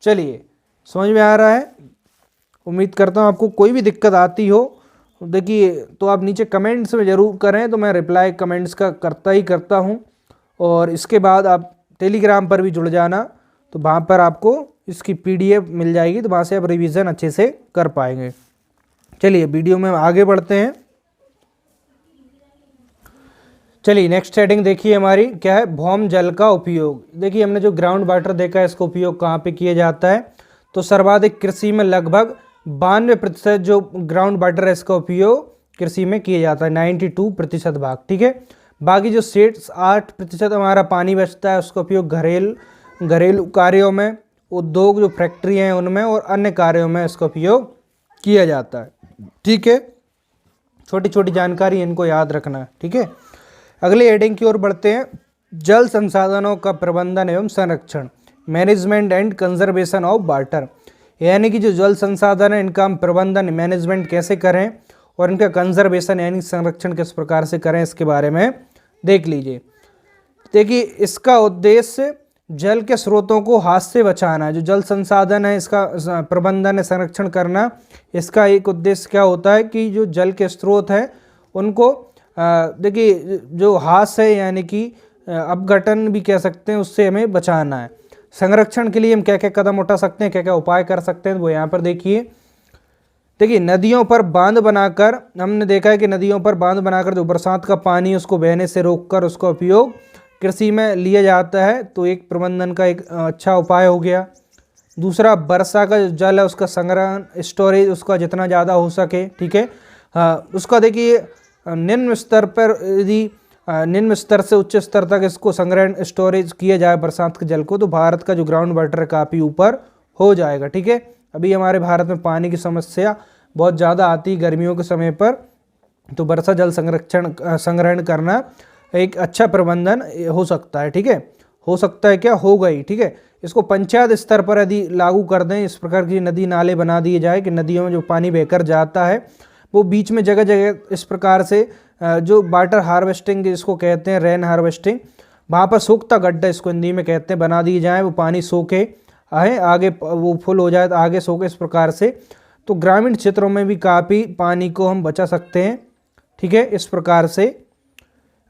चलिए, समझ में आ रहा है। उम्मीद करता हूँ आपको कोई भी दिक्कत आती हो देखिए तो आप नीचे कमेंट्स में ज़रूर करें, तो मैं रिप्लाई कमेंट्स का करता हूँ। और इसके बाद आप टेलीग्राम पर भी जुड़ जाना, तो वहाँ पर आपको इसकी PDF मिल जाएगी, तो वहाँ से आप रिवीजन अच्छे से कर पाएंगे। चलिए वीडियो में आगे बढ़ते हैं। चलिए नेक्स्ट हेडिंग देखिए हमारी क्या है, भौम जल का उपयोग। देखिए हमने जो ग्राउंड वाटर देखा है, इसका उपयोग कहाँ पे किया जाता है, तो सर्वाधिक कृषि में लगभग 92% जो ग्राउंड वाटर है इसका उपयोग कृषि में किया जाता है, 92% भाग, ठीक है। बाकी जो 8% हमारा पानी बचता है उसका उपयोग घरेलू कार्यों में, उद्योग जो फैक्ट्री हैं उनमें और अन्य कार्यों में इसका उपयोग किया जाता है, ठीक है। छोटी छोटी जानकारी इनको याद रखना है, ठीक है। अगले हेडिंग की ओर बढ़ते हैं, जल संसाधनों का प्रबंधन एवं संरक्षण, management and conservation of water. यानी कि जो जल संसाधन है इनका हम प्रबंधन मैनेजमेंट कैसे करें और इनका कंजर्वेशन यानी संरक्षण किस प्रकार से करें, इसके बारे में देख लीजिए। देखिए इसका उद्देश्य जल के स्रोतों को हाथ से बचाना है। जो जल संसाधन है इसका प्रबंधन संरक्षण करना, इसका एक उद्देश्य क्या होता है कि जो जल के स्रोत हैं उनको देखिए जो हाथ से यानी कि अपघटन भी कह सकते हैं, उससे हमें बचाना है। संरक्षण के लिए हम क्या क्या कदम उठा सकते हैं, क्या क्या उपाय कर सकते हैं, वो यहाँ पर देखिए। देखिए नदियों पर बांध बनाकर, हमने देखा है कि नदियों पर बांध बनाकर जो बरसात का पानी उसको बहने से रोककर उसका उपयोग कृषि में लिया जाता है, तो एक प्रबंधन का एक अच्छा उपाय हो गया। दूसरा, वर्षा का जो जल है उसका संग्रहण स्टोरेज उसका जितना ज़्यादा हो सके, ठीक है। उसका देखिए निम्न स्तर पर यदि निम्न स्तर से उच्च स्तर तक इसको संग्रहण स्टोरेज किया जाए बरसात के जल को, तो भारत का जो ग्राउंड वाटर काफ़ी ऊपर हो जाएगा, ठीक है। अभी हमारे भारत में पानी की समस्या बहुत ज़्यादा आती है गर्मियों के समय पर, तो वर्षा जल संग्रहण करना एक अच्छा प्रबंधन हो सकता है, ठीक है। हो सकता है क्या, होगा ही, ठीक है। इसको पंचायत स्तर पर यदि लागू कर दें, इस प्रकार की नदी नाले बना दिए जाए कि नदियों में जो पानी बहकर जाता है वो बीच में जगह जगह इस प्रकार से जो वाटर हार्वेस्टिंग जिसको कहते हैं, रेन हार्वेस्टिंग, वहाँ पर सूखता गड्ढा इसको हिंदी में कहते हैं, बना दिए जाए। वो पानी सूखे आगे वो फुल हो जाए तो आगे सूखे, इस प्रकार से तो ग्रामीण क्षेत्रों में भी काफ़ी पानी को हम बचा सकते हैं, ठीक है, इस प्रकार से।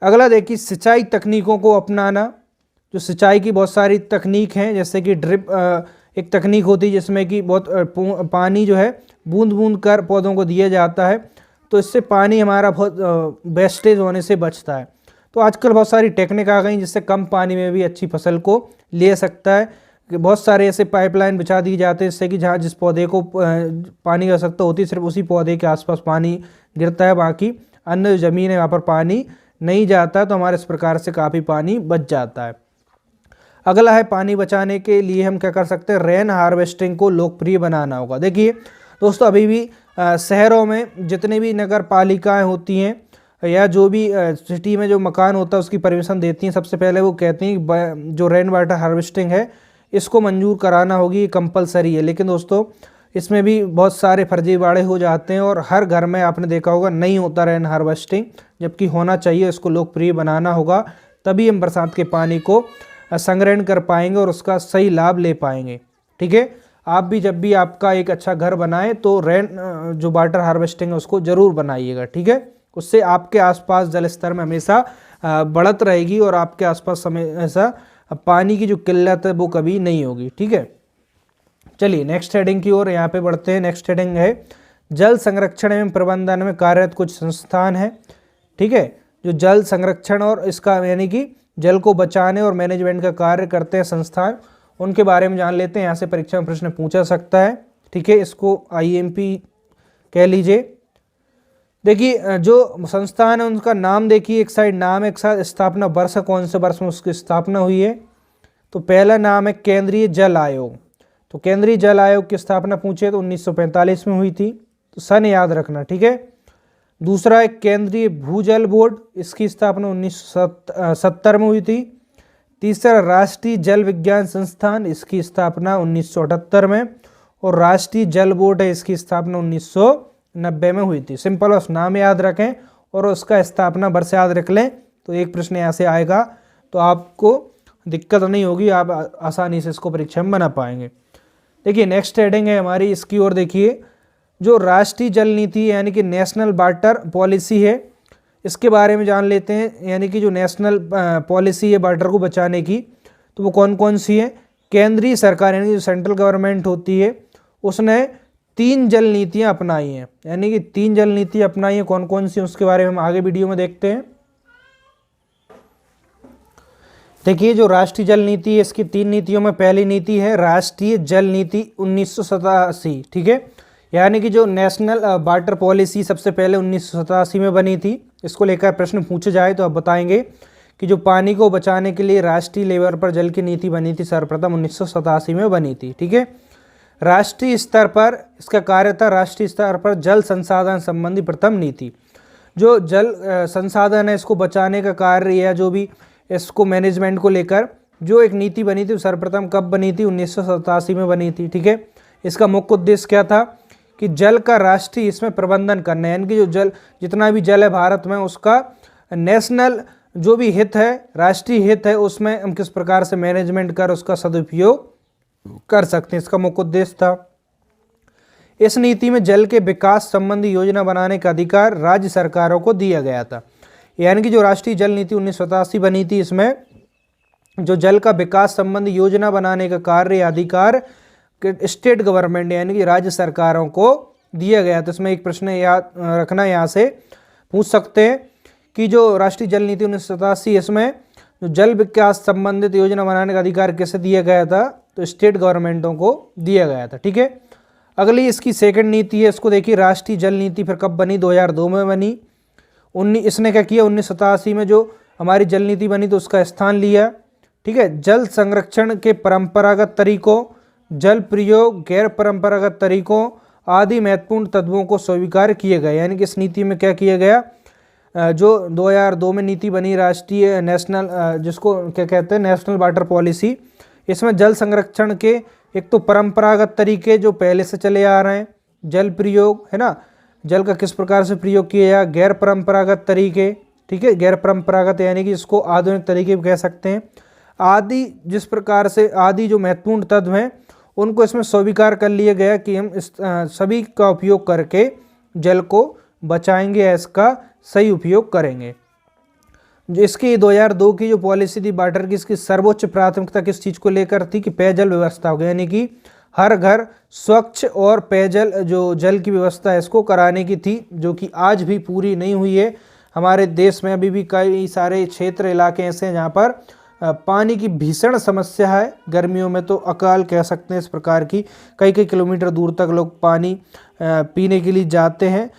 अगला देखिए सिंचाई तकनीकों को अपनाना। जो सिंचाई की बहुत सारी तकनीक हैं, जैसे कि ड्रिप एक तकनीक होती है जिसमें कि बहुत पानी जो है बूंद बूंद कर पौधों को दिया जाता है, तो इससे पानी हमारा बहुत वेस्टेज होने से बचता है। तो आजकल बहुत सारी टेक्निक आ गई जिससे कम पानी में भी अच्छी फसल को ले सकता है। कि बहुत सारे ऐसे पाइपलाइन बिछा दिए जाते हैं जिससे कि जहाँ जिस पौधे को पानी की आवश्यकता होती है सिर्फ उसी पौधे के आसपास पानी गिरता है, बाकी अन्य ज़मीन है वहाँ पर पानी नहीं जाता, तो हमारे इस प्रकार से काफ़ी पानी बच जाता है। अगला है पानी बचाने के लिए हम क्या कर सकते हैं, रेन हार्वेस्टिंग को लोकप्रिय बनाना होगा। देखिए दोस्तों अभी भी शहरों में जितनी भी नगर पालिकाएँ होती हैं या जो भी सिटी में जो मकान होता है उसकी परमिशन देती हैं, सबसे पहले वो कहती हैं जो रेन वाटर हार्वेस्टिंग है इसको मंजूर कराना होगी, ये कंपलसरी है। लेकिन दोस्तों इसमें भी बहुत सारे फर्जीवाड़े हो जाते हैं और हर घर में आपने देखा होगा नहीं होता रेन हार्वेस्टिंग, जबकि होना चाहिए। इसको लोकप्रिय बनाना होगा, तभी हम बरसात के पानी को संग्रहण कर पाएंगे और उसका सही लाभ ले पाएंगे, ठीक है। आप भी जब भी आपका एक अच्छा घर बनाएं तो रेन जो वाटर हार्वेस्टिंग है उसको ज़रूर बनाइएगा, ठीक है। उससे आपके आसपास जल स्तर में हमेशा बढ़त रहेगी और आपके आसपास हमेशा पानी की जो किल्लत है वो कभी नहीं होगी, ठीक है। चलिए नेक्स्ट हेडिंग की ओर यहाँ पे बढ़ते हैं। नेक्स्ट हेडिंग है जल संरक्षण एवं प्रबंधन में कार्यरत कुछ संस्थान है, ठीक है, जो जल संरक्षण और इसका यानी कि जल को बचाने और मैनेजमेंट का कार्य करते हैं संस्थान, उनके बारे में जान लेते हैं। यहाँ से परीक्षा में प्रश्न पूछा सकता है, ठीक है, इसको IMP कह लीजिए। देखिए जो संस्थान है उनका नाम देखिए, एक साइड नाम एक साथ स्थापना वर्ष कौन से वर्ष में उसकी स्थापना हुई है, तो पहला नाम है केंद्रीय जल आयोग। तो केंद्रीय जल आयोग की स्थापना पूछे तो 1945 में हुई थी, तो सन याद रखना, ठीक है। दूसरा है केंद्रीय भूजल बोर्ड, इसकी स्थापना 1970 में हुई थी। तीसरा राष्ट्रीय जल विज्ञान संस्थान, इसकी स्थापना 1978 में, और राष्ट्रीय जल बोर्ड है, इसकी स्थापना 1990 में हुई थी। सिंपल बस नाम याद रखें और उसका स्थापना वर्ष याद रख लें, तो एक प्रश्न ऐसे आएगा तो आपको दिक्कत नहीं होगी, आप आसानी से इसको परीक्षा में बना पाएंगे। देखिए नेक्स्ट हेडिंग है हमारी, इसकी ओर देखिए, जो राष्ट्रीय जल नीति यानी कि नेशनल वाटर पॉलिसी है, इसके बारे में जान लेते हैं। यानी कि जो नेशनल पॉलिसी है वाटर को बचाने की, तो वो कौन कौन सी है। केंद्रीय सरकार यानी जो सेंट्रल गवर्नमेंट होती है, उसने 3 जल नीतियां अपनाई हैं। यानी कि 3 जल नीति अपनाई हैं, कौन कौन सी, उसके बारे में हम आगे वीडियो में देखते हैं। देखिए जो राष्ट्रीय जल नीति है, इसकी 3 नीतियों में पहली नीति है राष्ट्रीय जल नीति 1987, ठीक है। यानी कि जो नेशनल वाटर पॉलिसी सबसे पहले 1987 में बनी थी। इसको लेकर प्रश्न पूछे जाए तो आप बताएंगे कि जो पानी को बचाने के लिए राष्ट्रीय लेवल पर जल की नीति बनी थी, सर्वप्रथम 1987 में बनी थी, ठीक है। राष्ट्रीय स्तर पर इसका कार्य था, राष्ट्रीय स्तर पर जल संसाधन संबंधी प्रथम नीति। जो जल संसाधन है इसको बचाने का कार्य या जो भी इसको मैनेजमेंट को लेकर जो एक नीति बनी थी, सर्वप्रथम कब बनी थी, 1987 में बनी थी, ठीक है। इसका मुख्य उद्देश्य क्या था कि जल का राष्ट्रीय इसमें प्रबंधन करना है। यानी कि जो जल जितना भी जल है भारत में, उसका नेशनल जो भी हित है, राष्ट्रीय हित है, उसमें हम किस प्रकार से मैनेजमेंट कर उसका सदुपयोग कर सकते हैं, इसका मुख्य उद्देश्य था। इस नीति में जल के विकास संबंधी योजना बनाने का अधिकार राज्य सरकारों को दिया गया था। यानी कि जो राष्ट्रीय जल नीति 1987 बनी थी, इसमें जो जल का विकास संबंधी योजना बनाने का कार्य अधिकार स्टेट गवर्नमेंट यानी कि राज्य सरकारों को दिया गया। तो इसमें एक प्रश्न याद रखना, यहाँ से पूछ सकते हैं कि जो राष्ट्रीय जल नीति 1987, इसमें जो जल विकास संबंधित योजना बनाने का अधिकार किसे दिया गया था, तो स्टेट गवर्नमेंटों को दिया गया था, ठीक है। अगली इसकी सेकंड नीति है, इसको देखिए, राष्ट्रीय जल नीति फिर कब बनी, 2002 में बनी। इसने क्या किया, 1987 में जो हमारी जल नीति बनी तो उसका स्थान लिया, ठीक है। जल संरक्षण के परंपरागत तरीकों, जल प्रयोग, गैर परंपरागत तरीकों आदि महत्वपूर्ण तत्वों को स्वीकार किए गए। यानी कि इस नीति में क्या किया गया, जो 2002 में नीति बनी राष्ट्रीय नेशनल, जिसको क्या कहते हैं, नेशनल वाटर पॉलिसी, इसमें जल संरक्षण के एक तो परंपरागत तरीके जो पहले से चले आ रहे हैं, जल प्रयोग है ना, जल का किस प्रकार से प्रयोग किया जाए, गैर परंपरागत तरीके, ठीक है। गैर परंपरागत यानी कि इसको आधुनिक तरीके भी कह सकते हैं। आदि जिस प्रकार से आदि जो महत्वपूर्ण तत्व हैं उनको इसमें स्वीकार कर लिया गया कि हम इस सभी का उपयोग करके जल को बचाएंगे या इसका सही उपयोग करेंगे। जो इसकी 2002 की जो पॉलिसी थी वाटर की, इसकी सर्वोच्च प्राथमिकता किस चीज़ को लेकर थी कि पेयजल व्यवस्था हो गई। यानी कि हर घर स्वच्छ और पेयजल जो जल की व्यवस्था है इसको कराने की थी, जो कि आज भी पूरी नहीं हुई है। हमारे देश में अभी भी कई सारे क्षेत्र इलाके ऐसे हैं जहाँ पर पानी की भीषण समस्या है। गर्मियों में तो अकाल कह सकते हैं इस प्रकार की, कई कई किलोमीटर दूर तक लोग पानी पीने के लिए जाते हैं।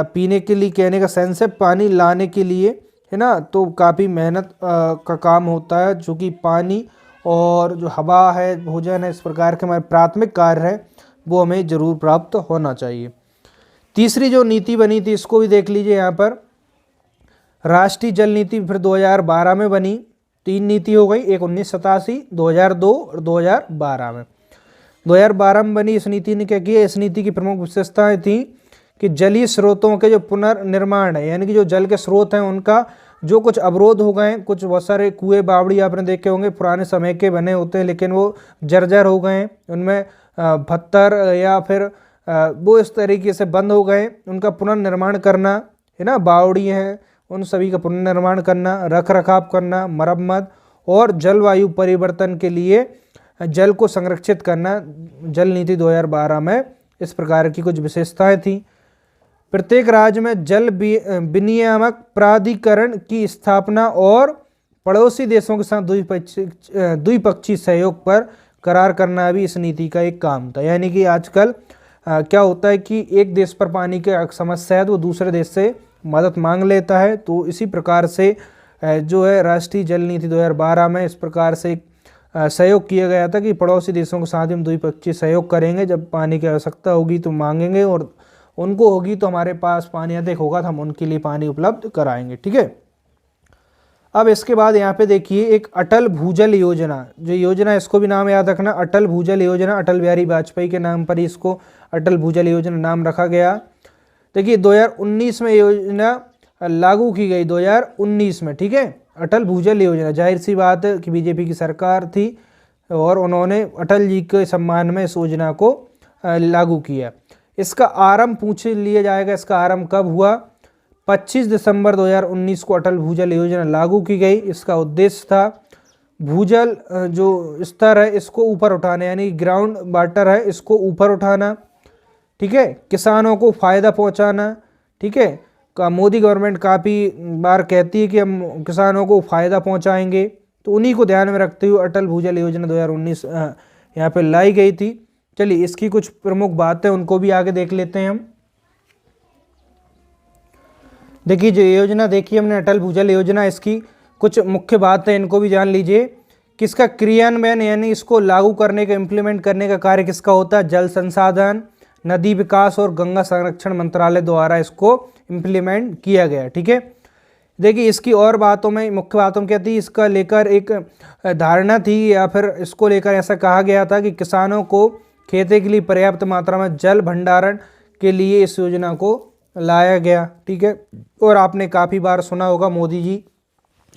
पीने के लिए कहने का सेंस है, पानी लाने के लिए है ना, तो काफ़ी मेहनत का काम होता है, जो कि पानी और जो हवा है, भोजन है, इस प्रकार के हमारे प्राथमिक कार्य है वो हमें ज़रूर प्राप्त होना चाहिए। तीसरी जो नीति बनी थी इसको भी देख लीजिए यहाँ पर, राष्ट्रीय जल नीति फिर 2012 में बनी। 3 नीति हो गई, एक 1987, 2002 और 2012 में। 2012 में बनी इस नीति ने क्या किया, इस नीति की प्रमुख विशेषताएं थी कि जलीय स्रोतों के जो पुनर्निर्माण है, यानी कि जो जल के स्रोत हैं उनका जो कुछ अवरोध हो गए, कुछ बहुत सारे कुएं बावड़ी आपने देखे होंगे पुराने समय के बने होते हैं लेकिन वो जर्जर हो गए, उनमें पत्थर या फिर वो इस तरीके से बंद हो गए, उनका पुनर्निर्माण करना है ना, बावड़ी हैं उन सभी का पुनर्निर्माण करना, रख रखाव करना, मरम्मत और जलवायु परिवर्तन के लिए जल को संरक्षित करना। जल नीति 2012 में इस प्रकार की कुछ विशेषताएं थी। प्रत्येक राज्य में जल विनियामक प्राधिकरण की स्थापना और पड़ोसी देशों के साथ द्विपक्षीय सहयोग पर करार करना भी इस नीति का एक काम था। यानी कि आजकल क्या होता है कि एक देश पर पानी की समस्या है तो वो दूसरे देश से मदद मांग लेता है, तो इसी प्रकार से जो है राष्ट्रीय जल नीति 2012 में इस प्रकार से सहयोग किया गया था कि पड़ोसी देशों के साथ हम द्विपक्षीय सहयोग करेंगे, जब पानी की आवश्यकता होगी तो मांगेंगे और उनको होगी तो हमारे पास पानी अधिक होगा तो हम उनके लिए पानी उपलब्ध कराएंगे, ठीक है। अब इसके बाद यहाँ पे देखिए एक अटल भूजल योजना, जो योजना इसको भी नाम याद रखना, अटल भूजल योजना, अटल बिहारी वाजपेयी के नाम पर ही इसको अटल भूजल योजना नाम रखा गया। देखिए 2019 में योजना लागू की गई, 2019 में, ठीक है। अटल भूजल योजना, जाहिर सी बात है कि बीजेपी की सरकार थी और उन्होंने अटल जी के सम्मान में इस योजना को लागू किया। इसका आरंभ पूछ लिया जाएगा, इसका आरंभ कब हुआ? 25 दिसंबर 2019 को अटल भूजल योजना लागू की गई। इसका उद्देश्य था भूजल जो स्तर है इसको ऊपर उठाना, यानी ग्राउंड वाटर है इसको ऊपर उठाना, ठीक है, किसानों को फ़ायदा पहुंचाना, ठीक है। मोदी गवर्नमेंट काफ़ी बार कहती है कि हम किसानों को फ़ायदा पहुंचाएंगे, तो उन्हीं को ध्यान में रखते हुए अटल भूजल योजना 2019 यहाँ पे लाई गई थी। चलिए इसकी कुछ प्रमुख बातें उनको भी आगे देख लेते हैं हम। देखिए जो योजना देखी हमने अटल भूजल योजना, इसकी कुछ मुख्य बातें इनको भी जान लीजिए। किसका क्रियान्वयन यानी इसको लागू करने का, इम्प्लीमेंट करने का कार्य किसका होता है? जल संसाधन, नदी विकास और गंगा संरक्षण मंत्रालय द्वारा इसको इम्प्लीमेंट किया गया, ठीक है। देखिए इसकी और बातों में, मुख्य बातों में क्या थी, इसका लेकर एक धारणा थी या फिर इसको लेकर ऐसा कहा गया था कि किसानों को खेती के लिए पर्याप्त मात्रा में जल भंडारण के लिए इस योजना को लाया गया, ठीक है। और आपने काफ़ी बार सुना होगा मोदी जी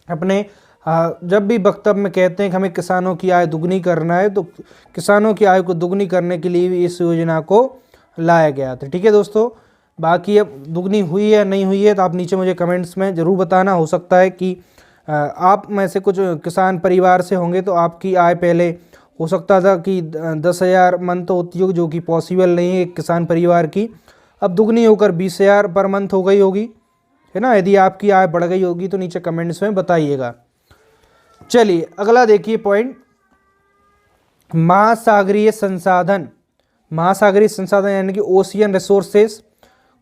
अपने जब भी वक्तव्य में कहते हैं कि हमें किसानों की आय दुगनी करना है, तो किसानों की आय को दुगनी करने के लिए भी इस योजना को लाया गया था, ठीक है दोस्तों। बाकी अब दुगनी हुई है नहीं हुई है तो आप नीचे मुझे कमेंट्स में ज़रूर बताना। हो सकता है कि आप में से कुछ किसान परिवार से होंगे तो आपकी आय पहले हो सकता था कि 10,000 मंथ होती होगी, जो कि पॉसिबल नहीं है एक किसान परिवार की, अब दुगनी होकर 20,000 पर मंथ हो गई होगी, है ना। यदि आपकी आय बढ़ गई होगी तो नीचे कमेंट्स में बताइएगा। चलिए अगला देखिए पॉइंट, महासागरीय संसाधन। महासागरीय संसाधन यानी कि ओशियन रिसोर्सेस,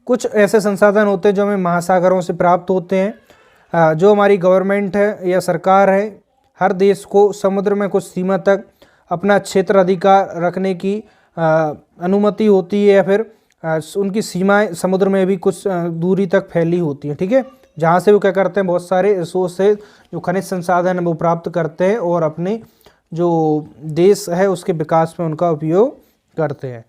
कुछ ऐसे संसाधन होते हैं जो हमें महासागरों से प्राप्त होते हैं। जो हमारी गवर्नमेंट है या सरकार है, हर देश को समुद्र में कुछ सीमा तक अपना क्षेत्र अधिकार रखने की अनुमति होती है, या फिर उनकी सीमाएं समुद्र में भी कुछ दूरी तक फैली होती हैं, ठीक है। जहाँ से वो क्या करते हैं, बहुत सारे रिसोर्सेज जो खनिज संसाधन है वो प्राप्त करते हैं और अपने जो देश है उसके विकास में उनका उपयोग करते हैं।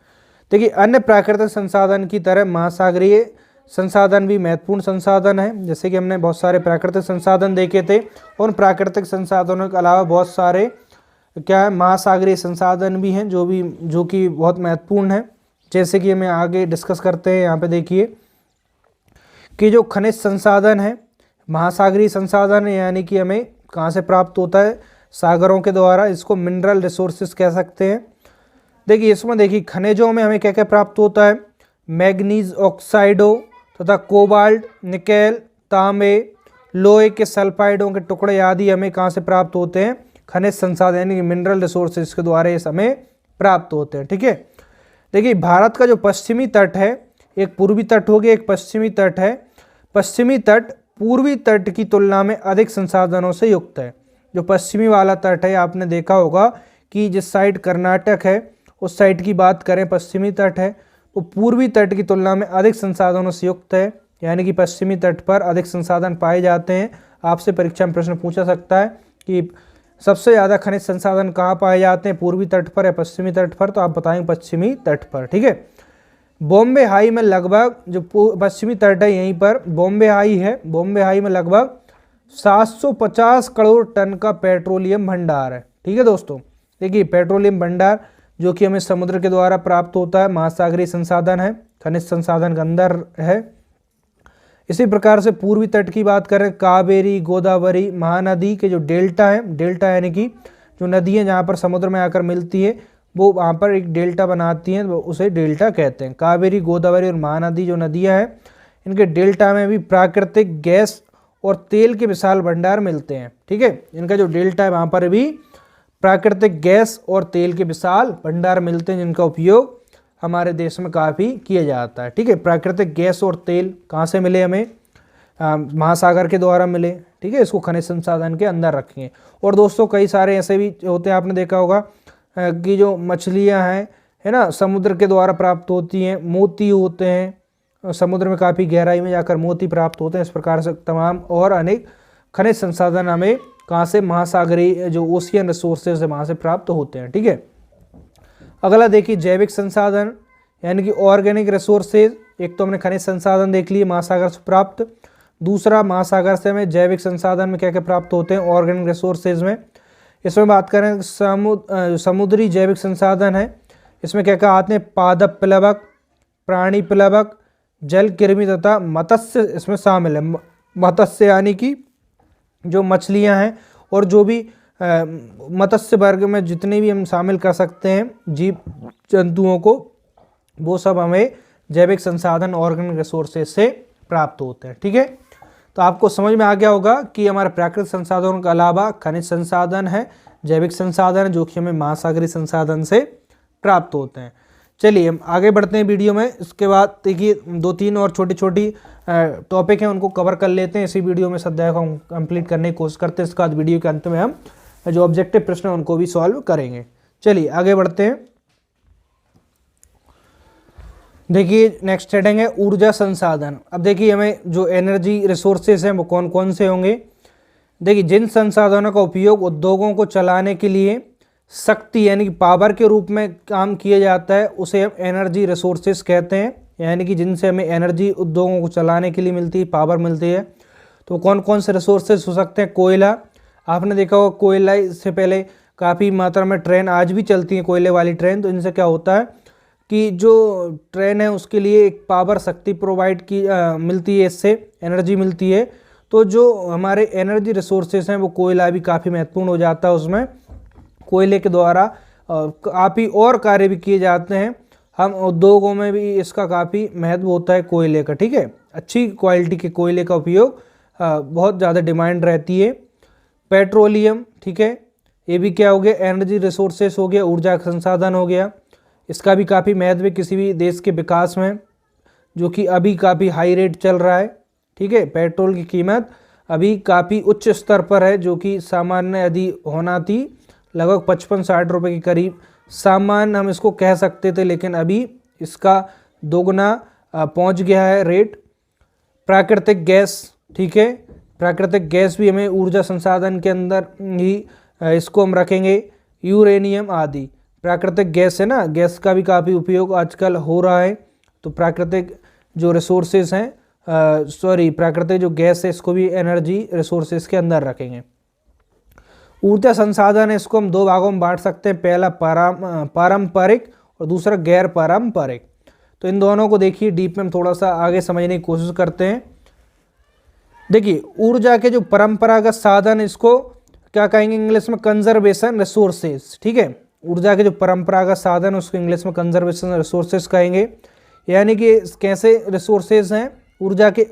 देखिए अन्य प्राकृतिक संसाधन की तरह महासागरीय संसाधन भी महत्वपूर्ण संसाधन है। जैसे कि हमने बहुत सारे प्राकृतिक संसाधन देखे थे, उन प्राकृतिक संसाधनों के अलावा बहुत सारे क्या है, महासागरीय संसाधन भी हैं जो कि बहुत महत्वपूर्ण है। जैसे कि हमें आगे डिस्कस करते हैं। यहाँ पे देखिए कि जो खनिज संसाधन है, महासागरीय संसाधन है, यानी कि हमें कहाँ से प्राप्त होता है, सागरों के द्वारा, इसको मिनरल रिसोर्सेज कह सकते हैं। देखिए इसमें देखिए खनिजों में हमें क्या क्या प्राप्त होता है, मैग्नीज ऑक्साइडों तथा कोबाल्ट, निकेल, तांबे, लोहे के सल्फाइडों के टुकड़े आदि हमें कहाँ से प्राप्त होते हैं, खनिज संसाधन यानी कि मिनरल रिसोर्सेज के द्वारा ये हमें प्राप्त होते हैं, ठीक है। देखिए भारत का जो पश्चिमी तट है, एक पूर्वी तट हो गया, एक पश्चिमी तट है। पश्चिमी तट पूर्वी तट की तुलना में अधिक संसाधनों से युक्त है। जो पश्चिमी वाला तट है, आपने देखा होगा कि जिस साइड कर्नाटक है उस साइड की बात करें, पश्चिमी तट है, तो पूर्वी तट की तुलना में अधिक संसाधनों से युक्त है, यानी कि पश्चिमी तट पर अधिक संसाधन पाए जाते हैं। आपसे परीक्षा में प्रश्न पूछा सकता है कि सबसे ज़्यादा खनिज संसाधन कहाँ पाए जाते हैं, पूर्वी तट पर या पश्चिमी तट पर, तो आप बताएंगे पश्चिमी तट पर, ठीक है। बॉम्बे हाई में लगभग, जो पश्चिमी तट है यहीं पर बॉम्बे हाई है, बॉम्बे हाई में लगभग 750 करोड़ टन का पेट्रोलियम भंडार है, ठीक है दोस्तों। देखिए पेट्रोलियम भंडार जो कि हमें समुद्र के द्वारा प्राप्त होता है, महासागरीय संसाधन है, खनिज संसाधन के अंदर है। इसी प्रकार से पूर्वी तट की बात करें, कावेरी, गोदावरी, महानदी के जो डेल्टा है, डेल्टा यानी कि जो नदियाँ जहाँ पर समुद्र में आकर मिलती है वो वहाँ पर एक डेल्टा बनाती हैं, उसे डेल्टा कहते हैं। कावेरी, गोदावरी और महानदी जो नदियाँ हैं, इनके डेल्टा में भी प्राकृतिक गैस और तेल के विशाल भंडार मिलते हैं, ठीक है। इनका जो डेल्टा है वहाँ पर भी प्राकृतिक गैस और तेल के विशाल भंडार मिलते हैं, जिनका उपयोग हमारे देश में काफ़ी किया जाता है, ठीक है। प्राकृतिक गैस और तेल कहाँ से मिले हमें, महासागर के द्वारा मिले, ठीक है। इसको खनिज संसाधन के अंदर रखेंगे। और दोस्तों कई सारे ऐसे भी होते हैं, आपने देखा होगा कि जो मछलियाँ हैं, है ना, समुद्र के द्वारा प्राप्त होती हैं, मोती होते हैं, समुद्र में काफ़ी गहराई में जाकर मोती प्राप्त होते हैं। इस प्रकार से तमाम और अनेक खनिज संसाधन हमें कहाँ से, महासागरीय जो ओशियन रिसोर्सेज है वहाँ से प्राप्त होते हैं। ठीक है, अगला देखिए जैविक संसाधन यानी कि ऑर्गेनिक रिसोर्सेज। एक तो हमने खनिज संसाधन देख लिए महासागर से प्राप्त, दूसरा महासागर से हमें जैविक संसाधन में क्या क्या प्राप्त होते हैं ऑर्गेनिक रिसोर्सेज में। इसमें बात करें समुद्री जैविक संसाधन है, इसमें क्या क्या आते हैं, पादप प्लवक, प्राणी प्लवक, जल कृमि तथा मत्स्य इसमें शामिल है। मत्स्य यानी कि जो मछलियां हैं और जो भी मत्स्य वर्ग में जितने भी हम शामिल कर सकते हैं जीव जंतुओं को, वो सब हमें जैविक संसाधन ऑर्गेनिक रिसोर्सेज से प्राप्त होते हैं। ठीक है, तो आपको समझ में आ गया होगा कि हमारे प्राकृतिक संसाधनों के अलावा खनिज संसाधन है, जैविक संसाधन जो कि हमें महासागरीय संसाधन से प्राप्त होते हैं। चलिए हम आगे बढ़ते हैं वीडियो में। इसके बाद देखिए 2-3 और छोटी छोटी टॉपिक हैं, उनको कवर कर लेते हैं इसी वीडियो में। इस अध्याय को हम कंप्लीट करने की कोशिश करते हैं। इसके बाद वीडियो के अंत में हम जो ऑब्जेक्टिव प्रश्न हैं उनको भी सॉल्व करेंगे। चलिए आगे बढ़ते हैं। देखिए नेक्स्ट हेडिंग है ऊर्जा संसाधन। अब देखिए हमें जो एनर्जी रिसोर्सेज हैं वो कौन कौन से होंगे। देखिए जिन संसाधनों का उपयोग उद्योगों को चलाने के लिए शक्ति यानी कि पावर के रूप में काम किया जाता है उसे हम एनर्जी रिसोर्सेज कहते हैं, यानी कि जिनसे हमें एनर्जी उद्योगों को चलाने के लिए मिलती है, पावर मिलती है। तो कौन कौन से रिसोर्सेज हो सकते हैं, कोयला, आपने देखा होगा कोयला से पहले काफ़ी मात्रा में ट्रेन आज भी चलती है कोयले वाली ट्रेन। तो इनसे क्या होता है कि जो ट्रेन है उसके लिए एक पावर शक्ति प्रोवाइड की मिलती है, इससे एनर्जी मिलती है। तो जो हमारे एनर्जी रिसोर्सेज हैं वो कोयला भी काफ़ी महत्वपूर्ण हो जाता है उसमें। कोयले के द्वारा काफ़ी और कार्य भी किए जाते हैं, हम उद्योगों में भी इसका काफ़ी महत्व होता है कोयले का। ठीक है, अच्छी क्वालिटी के कोयले का उपयोग बहुत ज़्यादा डिमांड रहती है। पेट्रोलियम, ठीक है, ये भी क्या हो गया, एनर्जी रिसोर्सेस हो गया, ऊर्जा का संसाधन हो गया। इसका भी काफ़ी महत्व है किसी भी देश के विकास में, जो कि अभी काफ़ी हाई रेट चल रहा है। ठीक है, पेट्रोल की कीमत अभी काफ़ी उच्च स्तर पर है, जो कि सामान्य यदि होना थी लगभग 55-60 रुपये के करीब सामान्य हम इसको कह सकते थे, लेकिन अभी इसका दोगुना पहुंच गया है रेट। प्राकृतिक गैस, ठीक है, प्राकृतिक गैस भी हमें ऊर्जा संसाधन के अंदर ही इसको हम रखेंगे। यूरेनियम आदि प्राकृतिक गैस है ना, गैस का भी काफ़ी उपयोग आजकल हो रहा है। तो प्राकृतिक जो रिसोर्सेज हैं प्राकृतिक जो गैस है इसको भी एनर्जी रिसोर्सेज के अंदर रखेंगे। ऊर्जा संसाधन है, इसको हम 2 भागों में बांट सकते हैं, पहला पारंपरिक और दूसरा गैर पारंपरिक। तो इन दोनों को देखिए डीप में हम थोड़ा सा आगे समझने की कोशिश करते हैं। देखिए ऊर्जा के जो परंपरागत साधन, इसको क्या कहेंगे इंग्लिश में, कंजर्वेशन रिसोर्सेज। ठीक है, ऊर्जा के जो परंपरागत साधन उसको इंग्लिश में कंजर्वेशन रिसोर्सेज कहेंगे। यानी कि कैसे रिसोर्सेज हैं ऊर्जा के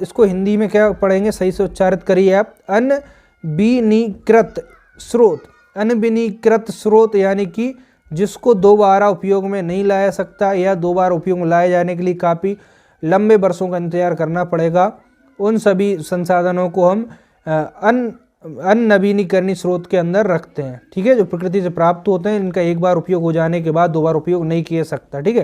इसको हिंदी में क्या पढ़ेंगे, सही से उच्चारित करिए आप, अनविनीकृत स्रोत। अनविनीकृत स्रोत यानी कि जिसको दोबारा उपयोग में नहीं लाया सकता या दोबारा उपयोग में लाए जाने के लिए काफ़ी लंबे वर्षों का इंतजार करना पड़ेगा, उन सभी संसाधनों को हम अननवीनीकरणीय स्रोत के अंदर रखते हैं। ठीक है, जो प्रकृति से प्राप्त होते हैं, इनका एक बार उपयोग हो जाने के बाद दोबारा उपयोग नहीं किया सकता। ठीक है,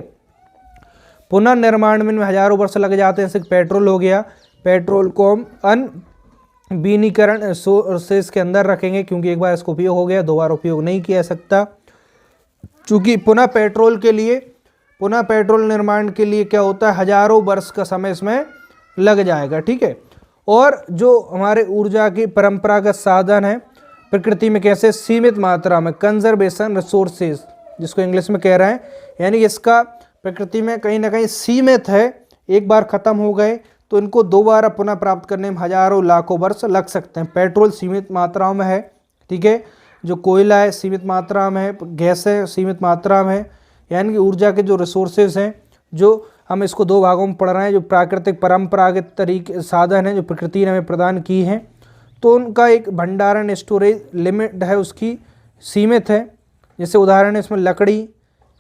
पुनर्निर्माण में हजारों वर्ष लग जाते हैं। जैसे पेट्रोल हो गया, पेट्रोल को हम अनविनीकरण सोर्सेज के अंदर रखेंगे, क्योंकि एक बार इसका उपयोग हो गया दोबारा उपयोग नहीं किया सकता। चूँकि पुनः पेट्रोल निर्माण के लिए क्या होता है, हजारों वर्ष का समय इसमें लग जाएगा। ठीक है, और जो हमारे ऊर्जा की परंपरागत साधन है प्रकृति में कैसे सीमित मात्रा में, कंजर्वेशन रिसोर्सेज जिसको इंग्लिश में कह रहे हैं, यानी इसका प्रकृति में कहीं ना कहीं सीमित है, एक बार ख़त्म हो गए तो इनको दोबारा पुनः प्राप्त करने में हजारों लाखों वर्ष लग सकते हैं। पेट्रोल सीमित मात्राओं में है, ठीक है, जो कोयला है सीमित मात्रा में है, गैस है सीमित मात्रा में है। यानी कि ऊर्जा के जो रिसोर्सेज हैं, जो हम इसको 2 भागों में पढ़ रहे हैं, जो प्राकृतिक परंपरागत तरीके साधन हैं जो प्रकृति ने हमें प्रदान की हैं, तो उनका एक भंडारण स्टोरेज लिमिट है, उसकी सीमित है। जैसे उदाहरण है इसमें लकड़ी,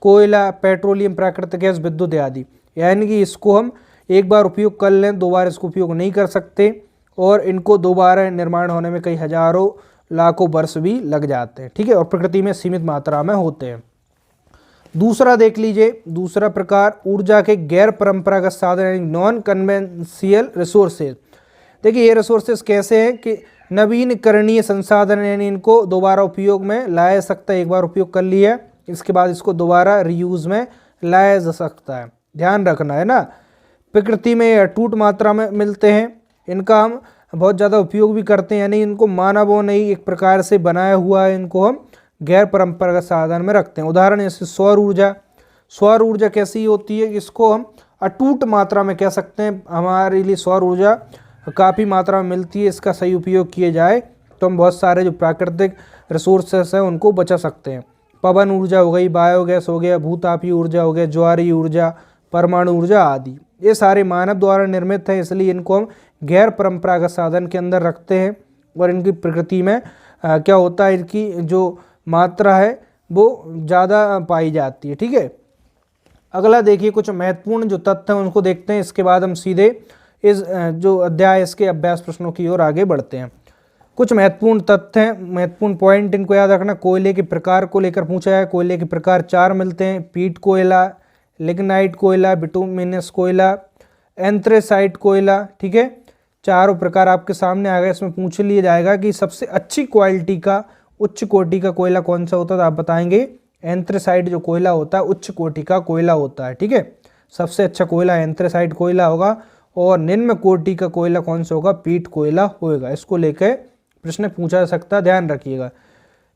कोयला, पेट्रोलियम, प्राकृतिक गैस, विद्युत आदि। यानी कि इसको हम एक बार उपयोग कर लें, दोबारा इसको उपयोग नहीं कर सकते, और इनको दोबारा निर्माण होने में कई हजारों लाखों वर्ष भी लग जाते हैं। ठीक है, और प्रकृति में सीमित मात्रा में होते हैं। दूसरा देख लीजिए, दूसरा प्रकार ऊर्जा के गैर परंपरागत साधन, नॉन कन्वेंशियल रिसोर्सेज। देखिए ये रिसोर्सेज कैसे हैं कि नवीनकरणीय संसाधन, यानी इनको दोबारा उपयोग में लाया जा सकता है। एक बार उपयोग कर लिया इसके बाद इसको दोबारा रीयूज में लाया जा सकता है, ध्यान रखना है ना। प्रकृति में अटूट मात्रा में मिलते हैं, इनका हम बहुत ज़्यादा उपयोग भी करते हैं, यानी इनको मानवों ने ही एक प्रकार से बनाया हुआ है, इनको हम गैर परंपरागत साधन में रखते हैं। उदाहरण जैसे सौर ऊर्जा। सौर ऊर्जा कैसी होती है, इसको हम अटूट मात्रा में कह सकते हैं। हमारे लिए सौर ऊर्जा काफ़ी मात्रा में मिलती है, इसका सही उपयोग किया जाए तो हम बहुत सारे जो प्राकृतिक रिसोर्सेस हैं उनको बचा सकते हैं। पवन ऊर्जा हो गई, बायोगैस हो गया, भूतापीय ऊर्जा हो गया, ज्वारीय ऊर्जा, परमाणु ऊर्जा आदि, ये सारे मानव द्वारा निर्मित हैं, इसलिए इनको हम गैर परंपरागत साधन के अंदर रखते हैं। और इनकी प्रकृति में क्या होता है, इनकी जो मात्रा है वो ज़्यादा पाई जाती है। ठीक है, अगला देखिए कुछ महत्वपूर्ण जो तथ्य हैं उनको देखते हैं, इसके बाद हम सीधे इस जो अध्याय इसके अभ्यास प्रश्नों की ओर आगे बढ़ते हैं। कुछ महत्वपूर्ण तथ्य हैं, महत्वपूर्ण पॉइंट इनको याद रखना। कोयले के प्रकार को लेकर पूछा है। कोयले के प्रकार 4 मिलते हैं, पीट कोयला, लिग्नाइट कोयला, बिटुमिनस कोयला, एंथ्रेसाइट कोयला। ठीक है, चारों प्रकार आपके सामने आ गए। इसमें पूछ लिया जाएगा कि सबसे अच्छी क्वालिटी का, उच्च कोटि का कोयला कौन सा होता है, तो आप बताएंगे एंथ्रेसाइट जो कोयला होता है उच्च कोटि का कोयला होता है। ठीक है, सबसे अच्छा कोयला एंथ्रेसाइट कोयला होगा, और निम्न कोटि का कोयला कौन सा होगा, पीट कोयला होगा। इसको लेकर प्रश्न पूछा जा सकता है, ध्यान रखिएगा।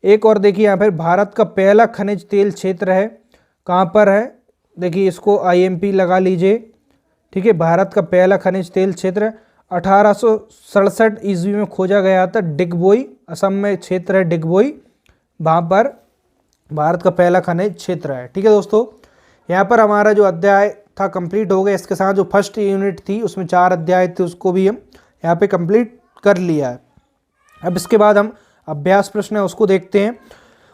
एक और देखिए यहाँ पर भारत का पहला खनिज तेल क्षेत्र है, कहाँ पर है, देखिए इसको IMP लगा लीजिए। ठीक है, भारत का पहला खनिज तेल क्षेत्र 1867 ईस्वी में खोजा गया था। डिगबोई, असम में क्षेत्र है डिगबोई, वहाँ पर भारत का पहला खनिज क्षेत्र है। ठीक है दोस्तों, यहाँ पर हमारा जो अध्याय था कंप्लीट हो गया। इसके साथ जो फर्स्ट यूनिट थी उसमें 4 अध्याय थे, उसको भी हम यहाँ पे कंप्लीट कर लिया है। अब इसके बाद हम अभ्यास प्रश्न है उसको देखते हैं।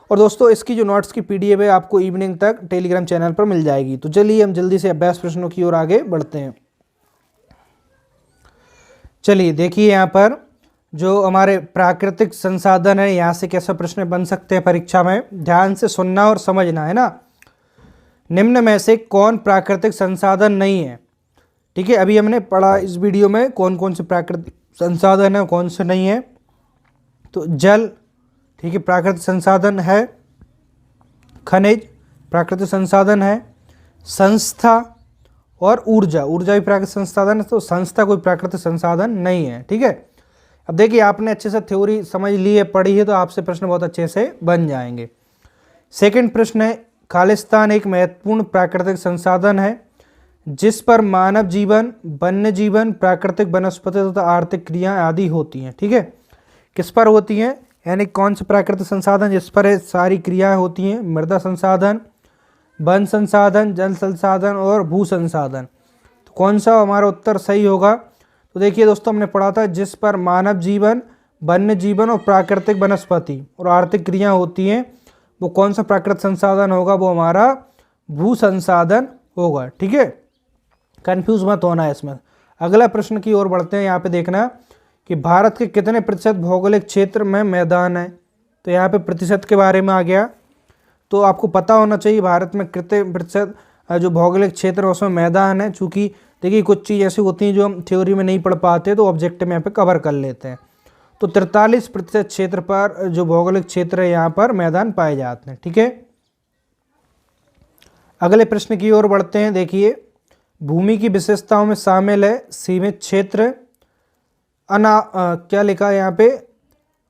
और दोस्तों इसकी जो नोट्स की PDF है आपको इवनिंग तक टेलीग्राम चैनल पर मिल जाएगी। तो चलिए हम जल्दी से अभ्यास प्रश्नों की ओर आगे बढ़ते हैं। चलिए देखिए यहाँ पर जो हमारे प्राकृतिक संसाधन है, यहाँ से कैसे प्रश्न बन सकते हैं परीक्षा में, ध्यान से सुनना और समझना है ना। निम्न में से कौन प्राकृतिक संसाधन नहीं है। ठीक है, अभी हमने पढ़ा इस वीडियो में कौन कौन से प्राकृतिक संसाधन है कौन से नहीं है। तो जल, ठीक है, प्राकृतिक संसाधन है। खनिज प्राकृतिक संसाधन है। संस्था और ऊर्जा, ऊर्जा भी प्राकृतिक संसाधन है, तो संस्था कोई प्राकृतिक संसाधन नहीं है। ठीक है, अब देखिए आपने अच्छे से थ्योरी समझ ली है, पढ़ी है, तो आपसे प्रश्न बहुत अच्छे से बन जाएंगे। सेकंड प्रश्न है, खालिस्तान एक महत्वपूर्ण प्राकृतिक संसाधन है जिस पर मानव जीवन, वन्य जीवन, प्राकृतिक वनस्पति तथा आर्थिक क्रियाएं आदि होती हैं। ठीक है, किस पर होती हैं, यानी कौन से प्राकृतिक संसाधन जिस पर सारी क्रियाएं होती हैं। मृदा संसाधन, वन संसाधन, जल संसाधन और भू संसाधन। तो कौन सा हमारा उत्तर सही होगा, तो देखिए दोस्तों हमने पढ़ा था जिस पर मानव जीवन, वन्य जीवन और प्राकृतिक वनस्पति और आर्थिक क्रिया होती हैं, वो कौन सा प्राकृतिक संसाधन होगा, वो हमारा भू संसाधन होगा। ठीक है, कंफ्यूज मत होना है इसमें। अगला प्रश्न की ओर बढ़ते हैं। यहाँ पे देखना कि भारत के कितने प्रतिशत भौगोलिक क्षेत्र में मैदान है। तो यहाँ पे प्रतिशत के बारे में आ गया, तो आपको पता होना चाहिए भारत में कितने प्रतिशत जो भौगोलिक क्षेत्र है उसमें मैदान है। चूँकि देखिए कुछ चीज़ ऐसी होती हैं जो हम थ्योरी में नहीं पढ़ पाते, तो ऑब्जेक्टिव में यहाँ पे कवर कर लेते हैं। तो 43% क्षेत्र पर जो भौगोलिक क्षेत्र है यहाँ पर मैदान पाए जाते हैं। ठीक है, अगले प्रश्न की ओर बढ़ते हैं। देखिए भूमि की विशेषताओं में शामिल है सीमित क्षेत्र, क्या लिखा है यहाँ पे,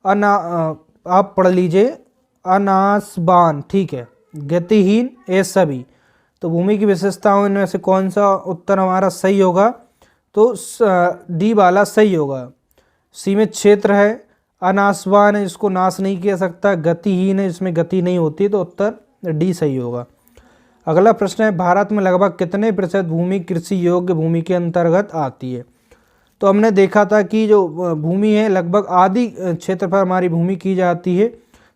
आप पढ़ लीजिए, अनासबान। ठीक है, गतिहीन, ये सभी। तो भूमि की विशेषताओं इनमें से कौन सा उत्तर हमारा सही होगा, तो D वाला सही होगा। सीमित क्षेत्र है, अनासवान है, इसको नाश नहीं किया सकता, गतिहीन है, इसमें गति नहीं होती, तो उत्तर D सही होगा। अगला प्रश्न है, भारत में लगभग कितने प्रतिशत भूमि कृषि योग्य भूमि के अंतर्गत आती है। तो हमने देखा था कि जो भूमि है लगभग आधी क्षेत्र पर हमारी भूमि की जाती है,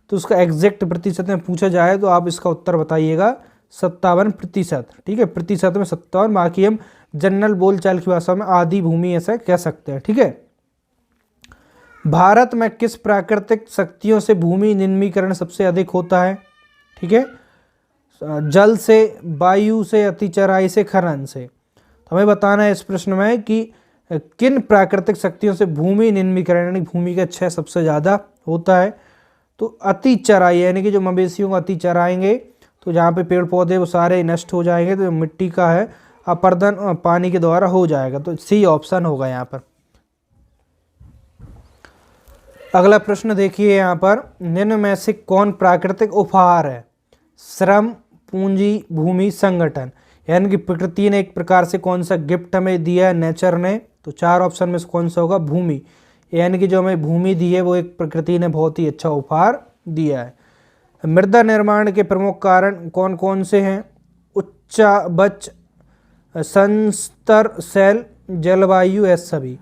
तो उसका एग्जैक्ट प्रतिशत में पूछा जाए तो आप इसका उत्तर बताइएगा 57%। ठीक है, प्रतिशत में 57, बाकी हम जनरल बोलचाल की भाषा में आधी भूमि ऐसा कह सकते हैं। ठीक है, भारत में किस प्राकृतिक शक्तियों से भूमि निम्नीकरण सबसे अधिक होता है। ठीक है, जल से, वायु से, अतिचराई से, खनन से। तो हमें बताना है इस प्रश्न में कि किन प्राकृतिक शक्तियों से भूमि निम्नीकरण यानी भूमि का क्षय सबसे ज़्यादा होता है? तो अति चराई यानी कि जो मवेशियों को अति चराएंगे तो जहाँ पे पेड़ पौधे वो सारे नष्ट हो जाएंगे, तो मिट्टी का है अपर्दन पानी के द्वारा हो जाएगा। तो सी ऑप्शन होगा यहाँ पर। अगला प्रश्न देखिए यहाँ पर, निम्न में से कौन प्राकृतिक उपहार है? श्रम, पूंजी, भूमि, संगठन। यानी कि प्रकृति ने एक प्रकार से कौन सा गिफ्ट हमें दिया है नेचर ने? तो 4 ऑप्शन में से कौन सा होगा? भूमि। यानी कि जो हमें भूमि दी है वो एक प्रकृति ने बहुत ही अच्छा उपहार दिया है। मृदा निर्माण के प्रमुख कारण कौन कौन से हैं? उच्चाबच, संस्तर सेल, जलवायु, या सभी।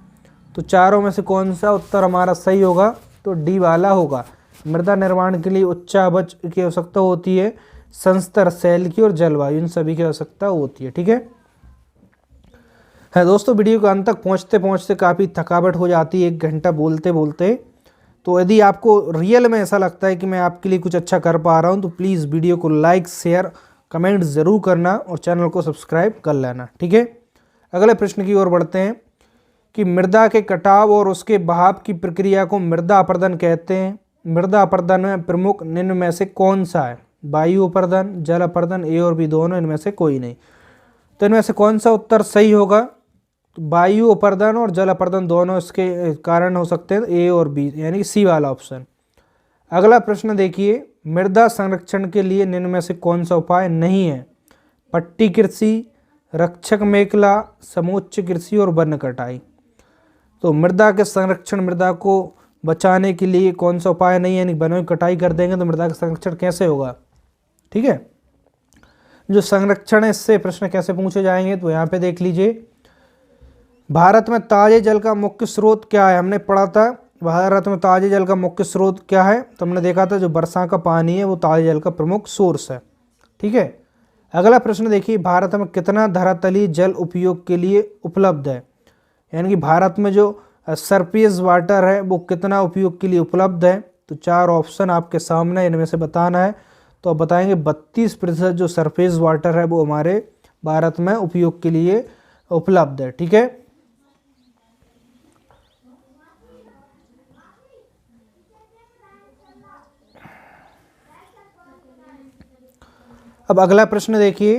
तो चारों में से कौन सा उत्तर हमारा सही होगा? तो डी वाला होगा। मृदा निर्माण के लिए उच्चाबच की आवश्यकता होती है, संस्तर सेल की और जलवायु, इन सभी की आवश्यकता होती है। ठीक है दोस्तों, वीडियो के अंत तक पहुंचते पहुंचते काफ़ी थकावट हो जाती है 1 घंटा बोलते बोलते। तो यदि आपको रियल में ऐसा लगता है कि मैं आपके लिए कुछ अच्छा कर पा रहा हूं तो प्लीज़ वीडियो को लाइक, शेयर, कमेंट ज़रूर करना और चैनल को सब्सक्राइब कर लेना। ठीक है, अगले प्रश्न की ओर बढ़ते हैं कि मृदा के कटाव और उसके बहाव की प्रक्रिया को मृदा अपरदन कहते हैं। मृदा अपरदन में प्रमुख निम्न में से कौन सा है? वायु अपरदन, जल अपरदन, ए और बी दोनों, इनमें से कोई नहीं। तो इनमें से कौन सा उत्तर सही होगा? तो वायु अपरदन और जल अपरदन दोनों इसके कारण हो सकते हैं, ए और बी यानी कि सी वाला ऑप्शन। अगला प्रश्न देखिए, मृदा संरक्षण के लिए निम्न में से कौन सा उपाय नहीं है? पट्टी कृषि, रक्षक मेखला, समोच्च कृषि और वन कटाई। तो मृदा के संरक्षण, मृदा को बचाने के लिए कौन सा उपाय नहीं है? यानी वनों की कटाई कर देंगे तो मृदा का संरक्षण कैसे होगा? ठीक है, जो संरक्षण है इससे प्रश्न कैसे पूछे जाएंगे तो यहाँ पे देख लीजिए। भारत में ताजे जल का मुख्य स्रोत क्या है? हमने पढ़ा था भारत में ताजे जल का मुख्य स्रोत क्या है, तो हमने देखा था जो वर्षा का पानी है वो ताजे जल का प्रमुख सोर्स है। ठीक है, अगला प्रश्न देखिए, भारत में कितना धरातलीय जल उपयोग के लिए उपलब्ध है? यानी कि भारत में जो सरफेस वाटर है वो कितना उपयोग के लिए उपलब्ध है? तो 4 ऑप्शन आपके सामने, इनमें से बताना है। तो आप बताएंगे 32% जो सरफेस वाटर है वो हमारे भारत में उपयोग के लिए उपलब्ध है। ठीक है, अब अगला प्रश्न देखिए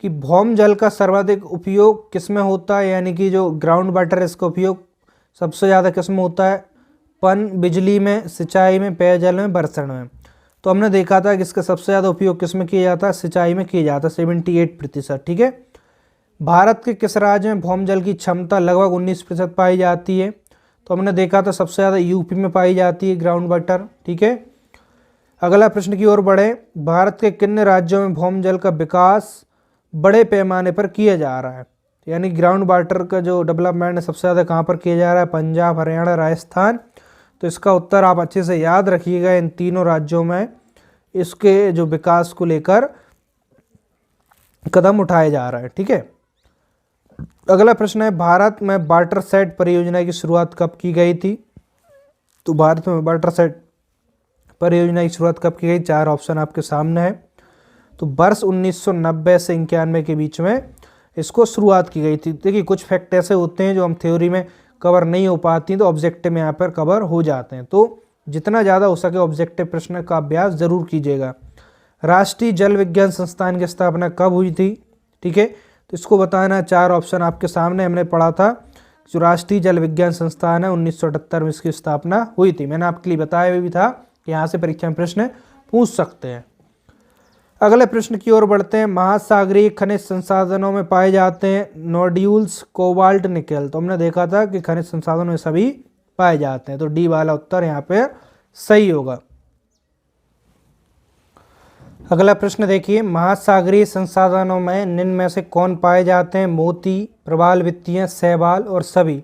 कि भौम जल का सर्वाधिक उपयोग किस में होता है? यानी कि जो ग्राउंड वाटर है इसका उपयोग सबसे ज़्यादा किस में होता है? पन बिजली में, सिंचाई में, पेयजल में, बर्तन में। तो हमने देखा था कि इसका सबसे ज़्यादा उपयोग किस में किया जाता है? सिंचाई में किया जाता है, 78%। ठीक है, भारत के किस राज्य में भौम जल की क्षमता लगभग 19% पाई जाती है? तो हमने देखा था सबसे ज़्यादा यूपी में पाई जाती है ग्राउंड वाटर। ठीक है, अगला प्रश्न की ओर बढ़े, भारत के किन राज्यों में भौम जल का विकास बड़े पैमाने पर किया जा रहा है? यानी ग्राउंड वाटर का जो डेवलपमेंट है सबसे ज़्यादा कहाँ पर किया जा रहा है? पंजाब, हरियाणा, राजस्थान। तो इसका उत्तर आप अच्छे से याद रखिएगा, इन तीनों राज्यों में इसके जो विकास को लेकर कदम उठाया जा रहा है। ठीक है, अगला प्रश्न है, भारत में वाटर सेट परियोजना की शुरुआत कब की गई थी? तो भारत में वाटर सेट परियोजना की शुरुआत कब की गई? 4 ऑप्शन आपके सामने है। तो वर्ष 1990 से 91 के बीच में इसको शुरुआत की गई थी। देखिए कुछ फैक्ट ऐसे होते हैं जो हम थ्योरी में कवर नहीं हो पाती तो ऑब्जेक्टिव में यहाँ पर कवर हो जाते हैं। तो जितना ज़्यादा हो सके ऑब्जेक्टिव प्रश्न का अभ्यास जरूर कीजिएगा। राष्ट्रीय जल विज्ञान संस्थान की स्थापना कब हुई थी? ठीक है, तो इसको बताना। 4 ऑप्शन आपके सामने, हमने पढ़ा था जो राष्ट्रीय जल विज्ञान संस्थान है 1978 में इसकी स्थापना हुई थी। मैंने आपके लिए बताया भी था कि यहाँ से परीक्षा में प्रश्न पूछ सकते हैं। अगले प्रश्न की ओर बढ़ते हैं, महासागरीय खनिज संसाधनों में पाए जाते हैं नोड्यूल्स, कोबाल्ट, निकेल। तो हमने देखा था कि खनिज संसाधनों में सभी पाए जाते हैं, तो डी वाला उत्तर यहाँ पे सही होगा। अगला प्रश्न देखिए, महासागरीय संसाधनों में निम्न में से कौन पाए जाते हैं? मोती, प्रवाल वित्तीय, शैवाल और सभी।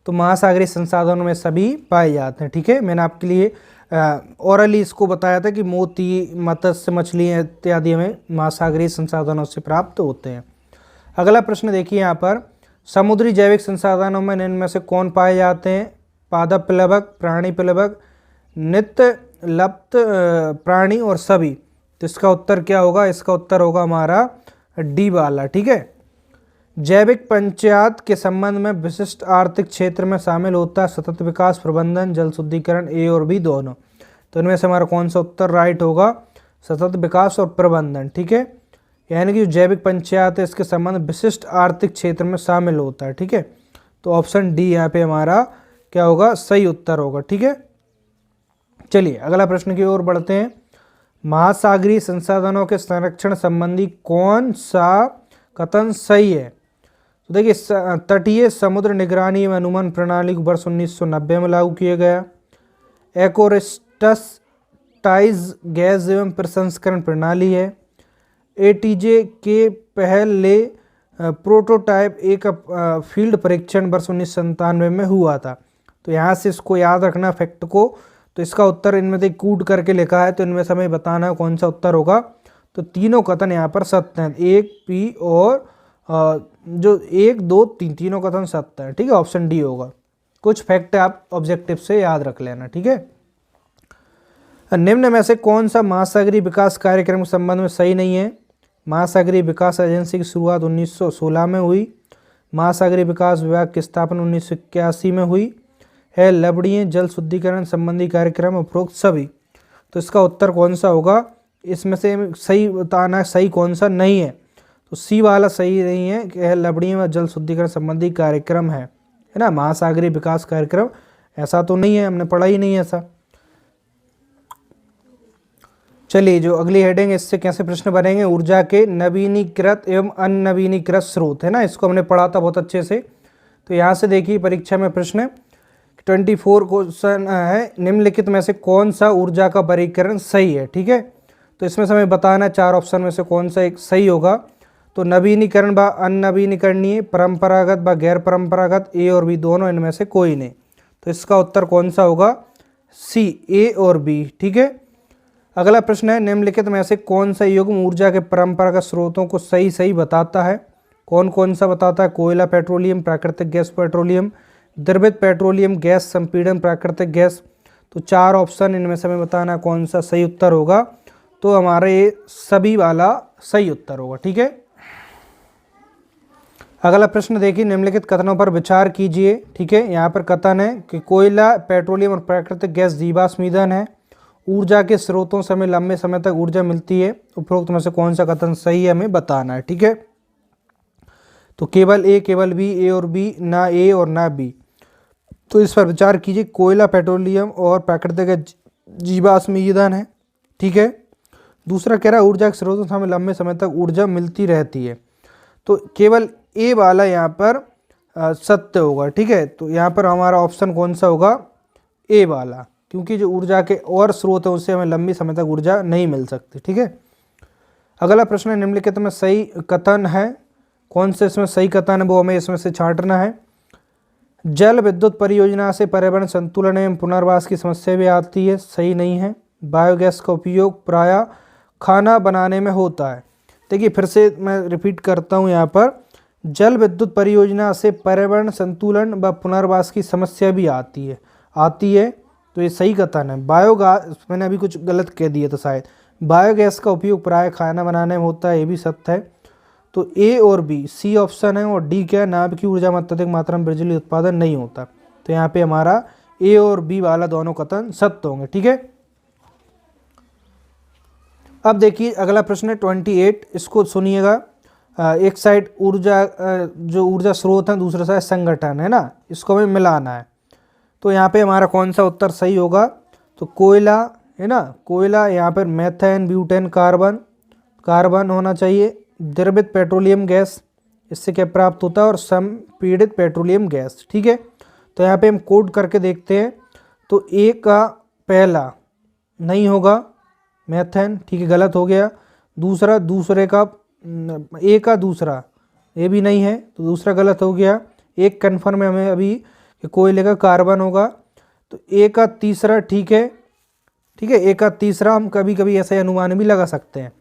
तो महासागरीय संसाधनों में सभी पाए जाते हैं। ठीक है, मैंने आपके लिए ओरली इसको बताया था कि मोती, मत्स्य, मछलियाँ इत्यादि में महासागरीय संसाधनों से प्राप्त होते हैं। अगला प्रश्न देखिए यहाँ पर, समुद्री जैविक संसाधनों में निम्न में से कौन पाए जाते हैं? पादप प्लवक, प्राणी प्लवक, नित्य लप्त प्राणी और सभी। तो इसका उत्तर क्या होगा? इसका उत्तर होगा हमारा डी वाला। ठीक है, जैविक पंचायत के संबंध में विशिष्ट आर्थिक क्षेत्र में शामिल होता है सतत विकास, प्रबंधन, जल शुद्धिकरण, ए और बी दोनों। तो इनमें से हमारा कौन सा उत्तर राइट होगा? सतत विकास और प्रबंधन। ठीक है, यानी कि जो जैविक पंचायत है इसके संबंध विशिष्ट आर्थिक क्षेत्र में शामिल होता है। ठीक है, तो ऑप्शन डी यहाँ पे हमारा क्या होगा? सही उत्तर होगा। ठीक है, चलिए अगला प्रश्न की ओर बढ़ते हैं। महासागरीय संसाधनों के संरक्षण संबंधी कौन सा कथन सही है? तो देखिए, तटीय समुद्र निगरानी एवं अनुमान प्रणाली को वर्ष 1990 में लागू किया गया। एकोरिस्टस टाइज गैस एवं प्रसंस्करण प्रणाली है। एटीजे के पहले प्रोटोटाइप एक फील्ड परीक्षण वर्ष 1997 में हुआ था। तो यहाँ से इसको याद रखना फैक्ट को। तो इसका उत्तर इनमें से कूट करके लिखा है, तो इनमें से हमें बताना है कौन सा उत्तर होगा। तो तीनों कथन यहाँ पर सत्य हैं, एक, पी और जो 1, 2, 3 तीनों कथन सत्य है। ठीक है, ऑप्शन डी होगा। कुछ फैक्ट आप ऑब्जेक्टिव से याद रख लेना। ठीक है, निम्न में से कौन सा महासागरीय विकास कार्यक्रम के संबंध में सही नहीं है? महासागरीय विकास एजेंसी की शुरुआत 1916 में हुई। महासागरीय विकास विभाग की स्थापना 1981 में हुई है। लवणीय जल शुद्धिकरण संबंधी कार्यक्रम उपरोक्त सभी। तो इसका उत्तर कौन सा होगा? इसमें से सही बताना सही कौन सा नहीं है। तो सी वाला सही नहीं है कि लवणीय व जल शुद्धिकरण संबंधी कार्यक्रम है ना। महासागरीय विकास कार्यक्रम ऐसा तो नहीं है, हमने पढ़ा ही नहीं ऐसा। चलिए, जो अगली हेडिंग है इससे कैसे प्रश्न बनेंगे? ऊर्जा के नवीनीकृत एवं अननवीनीकृत स्रोत है ना, इसको हमने पढ़ा था बहुत अच्छे से। तो यहाँ से देखिए परीक्षा में प्रश्न 24 क्वेश्चन है, निम्नलिखित में से कौन सा ऊर्जा का वर्गीकरण सही है? ठीक है, तो इसमें से हमें बताना है 4 ऑप्शन में से कौन सा एक सही होगा। तो नवीनीकरण व अननवीनीकरणीय, परंपरागत व गैर परंपरागत, ए और बी दोनों, इनमें से कोई नहीं। तो इसका उत्तर कौन सा होगा? सी, ए और बी। ठीक है, अगला प्रश्न है, निम्नलिखित में से कौन सा युग्म ऊर्जा के परंपरागत स्रोतों को सही बताता है? कौन कौन सा बताता है? कोयला, पेट्रोलियम, प्राकृतिक गैस पेट्रोलियम, द्रवित पेट्रोलियम गैस, संपीड़न प्राकृतिक गैस। तो 4 ऑप्शन, इनमें से हमें बताना कौन सा सही उत्तर होगा। तो हमारा ये सभी वाला सही उत्तर होगा। ठीक है, अगला प्रश्न देखिए, निम्नलिखित कथनों पर विचार कीजिए। ठीक है, यहाँ पर कथन है कि कोयला, पेट्रोलियम और प्राकृतिक गैस जीवाश्म ईंधन है। ऊर्जा के स्रोतों से हमें लंबे समय तक ऊर्जा मिलती है। उपरोक्त में से कौन सा कथन सही है हमें बताना है। ठीक है, तो केवल ए, केवल बी, ए और बी, ना ए और ना बी। तो इस पर विचार कीजिए। कोयला, पेट्रोलियम और प्राकृतिक गैस जीवाश्म ईंधन है। ठीक है, दूसरा कह रहा है ऊर्जा के स्रोतों से हमें लंबे समय तक ऊर्जा मिलती रहती है। तो केवल ए वाला यहाँ पर सत्य होगा। ठीक है, तो यहाँ पर हमारा ऑप्शन कौन सा होगा? ए वाला, क्योंकि जो ऊर्जा के और स्रोत है उससे हमें लंबी समय तक ऊर्जा नहीं मिल सकती। ठीक है, अगला प्रश्न है, निम्नलिखित में सही कथन है। कौन से इसमें सही कथन है वो हमें इसमें से छांटना है। जल विद्युत परियोजना से पर्यावरण संतुलन एवं पुनर्वास की समस्या भी आती है, सही नहीं है। बायोगैस का उपयोग प्रायः खाना बनाने में होता है। देखिए फिर से मैं रिपीट करता हूँ, यहाँ पर जल विद्युत परियोजना से पर्यावरण संतुलन व पुनर्वास की समस्या भी आती है। तो ये सही कथन है। बायोगैस, मैंने अभी कुछ गलत कह दिया था शायद। बायोगैस का उपयोग प्राय खाना बनाने में होता है, ये भी सत्य है। तो ए और बी, सी ऑप्शन है। और डी क्या है? नाभ की ऊर्जा में अत्यधिक मात्रा में बिजली उत्पादन नहीं होता। तो यहाँ पे हमारा ए और बी वाला दोनों कथन सत्य होंगे। ठीक है, अब देखिए अगला प्रश्न है 28, इसको सुनिएगा। एक साइड ऊर्जा, जो ऊर्जा स्रोत है, दूसरा साइड संगठन है ना, इसको हमें मिलाना है। तो यहाँ पे हमारा कौन सा उत्तर सही होगा? तो कोयला है ना, कोयला, यहाँ पर मेथेन, ब्यूटेन, कार्बन होना चाहिए। द्रवित पेट्रोलियम गैस, इससे क्या प्राप्त होता है? और संपीड़ित पेट्रोलियम गैस। ठीक है, तो यहाँ पे हम कोड करके देखते हैं। तो ए का पहला नहीं होगा, मेथेन। ठीक है, गलत हो गया। दूसरे का ए का दूसरा, ये भी नहीं है, तो दूसरा गलत हो गया। एक कन्फर्म है हमें अभी कि कोयले का कार्बन होगा। तो ए का तीसरा ठीक है, ए का तीसरा हम कभी कभी ऐसे अनुमान भी लगा सकते हैं।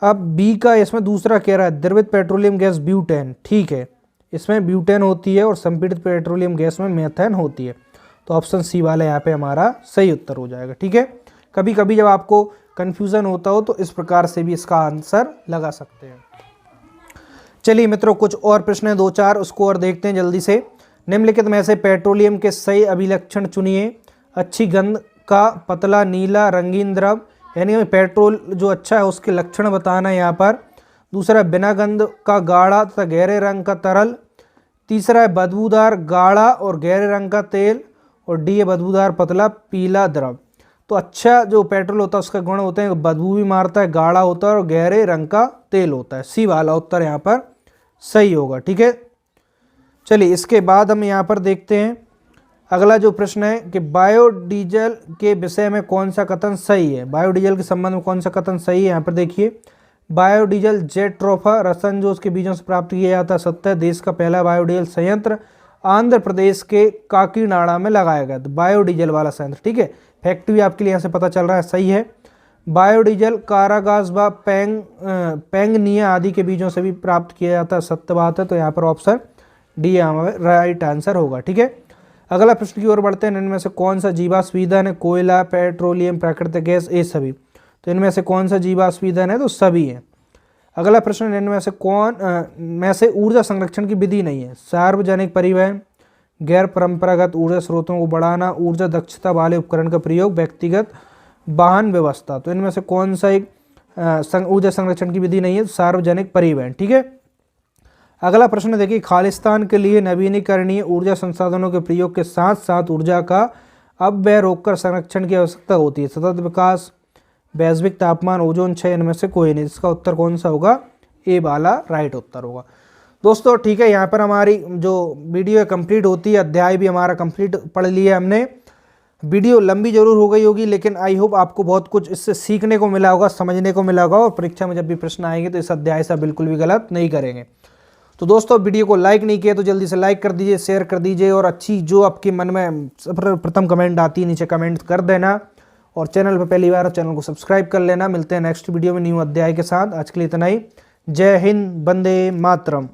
अब बी का, इसमें दूसरा कह रहा है द्रवित पेट्रोलियम गैस ब्यूटेन। ठीक है, इसमें ब्यूटेन होती है और संपीड़ित पेट्रोलियम गैस में मेथेन होती है। तो ऑप्शन सी वाला यहाँ पे हमारा सही उत्तर हो जाएगा। ठीक है, कभी कभी जब आपको कन्फ्यूज़न होता हो तो इस प्रकार से भी इसका आंसर लगा सकते हैं। चलिए मित्रों, कुछ और प्रश्न है 2-4, उसको और देखते हैं जल्दी से। निम्नलिखित में से पेट्रोलियम के सही अभिलक्षण चुनिए। अच्छी गंध का, पतला, नीला, रंगीन द्रव, यानी पेट्रोल जो अच्छा है उसके लक्षण बताना है यहाँ पर। दूसरा, बिना गंध का, गाढ़ा तथा गहरे रंग का तरल। तीसरा है बदबूदार, गाढ़ा और गहरे रंग का तेल। और डी है बदबूदार, पतला, पीला द्रव। तो अच्छा जो पेट्रोल होता है उसका गुण होते हैं बदबू भी मारता है, गाढ़ा होता है और गहरे रंग का तेल होता है। सी वाला उत्तर यहाँ पर सही होगा। ठीक है, चलिए इसके बाद हम यहाँ पर देखते हैं अगला जो प्रश्न है कि बायोडीजल के विषय में कौन सा कथन सही है। बायोडीजल के संबंध में कौन सा कथन सही है, यहाँ पर देखिए। बायोडीजल जेट्रोफा रसन जो उसके बीजों से प्राप्त किया जाता है, सत्य है। देश का पहला बायोडीजल संयंत्र आंध्र प्रदेश के काकीनाडा में लगाया गया। तो बायोडीजल वाला संयंत्र, ठीक है, फैक्ट भी आपके लिए यहाँ से पता चल रहा है, सही है। बायोडीजल कारागास व पैंगनिया आदि के बीजों से भी प्राप्त किया जाता है, सत्य बात है। तो यहाँ पर ऑप्शन डी राइट आंसर होगा। ठीक है, अगला प्रश्न की ओर बढ़ते हैं। इनमें से कौन सा जीवाश्म ईंधन है। कोयला, पेट्रोलियम, प्राकृतिक गैस, ये सभी। तो इनमें से कौन सा जीवाश्म ईंधन है, तो सभी है। अगला प्रश्न, इनमें से कौन में से ऊर्जा संरक्षण की विधि नहीं है। सार्वजनिक परिवहन, गैर परंपरागत ऊर्जा स्रोतों को बढ़ाना, ऊर्जा दक्षता वाले उपकरण का प्रयोग, व्यक्तिगत वाहन व्यवस्था। तो इनमें से कौन सा एक ऊर्जा संरक्षण की विधि नहीं है, सार्वजनिक परिवहन। ठीक है, अगला प्रश्न देखिए, खालिस्तान के लिए नवीनीकरणीय ऊर्जा संसाधनों के प्रयोग के साथ साथ ऊर्जा का अपव्यय रोककर संरक्षण की आवश्यकता होती है। सतत विकास, वैश्विक तापमान, ओजोन क्षय, इनमें से कोई नहीं। इसका उत्तर कौन सा होगा, ए वाला राइट उत्तर होगा। दोस्तों ठीक है, यहाँ पर हमारी जो वीडियो कंप्लीट होती है, अध्याय भी हमारा कंप्लीट पढ़ लिया हमने। वीडियो लंबी जरूर हो गई होगी, लेकिन आई होप आपको बहुत कुछ इससे सीखने को मिला होगा, समझने को मिला होगा, और परीक्षा में जब भी प्रश्न आएंगे तो इस अध्याय से बिल्कुल भी गलत नहीं करेंगे। तो दोस्तों वीडियो को लाइक नहीं किया तो जल्दी से लाइक कर दीजिए, शेयर कर दीजिए, और अच्छी जो आपके मन में प्रथम कमेंट आती है नीचे कमेंट कर देना, और चैनल पर पहली बार चैनल को सब्सक्राइब कर लेना। मिलते हैं नेक्स्ट वीडियो में न्यू अध्याय के साथ। आज के लिए इतना ही। जय हिंद, वंदे मातरम।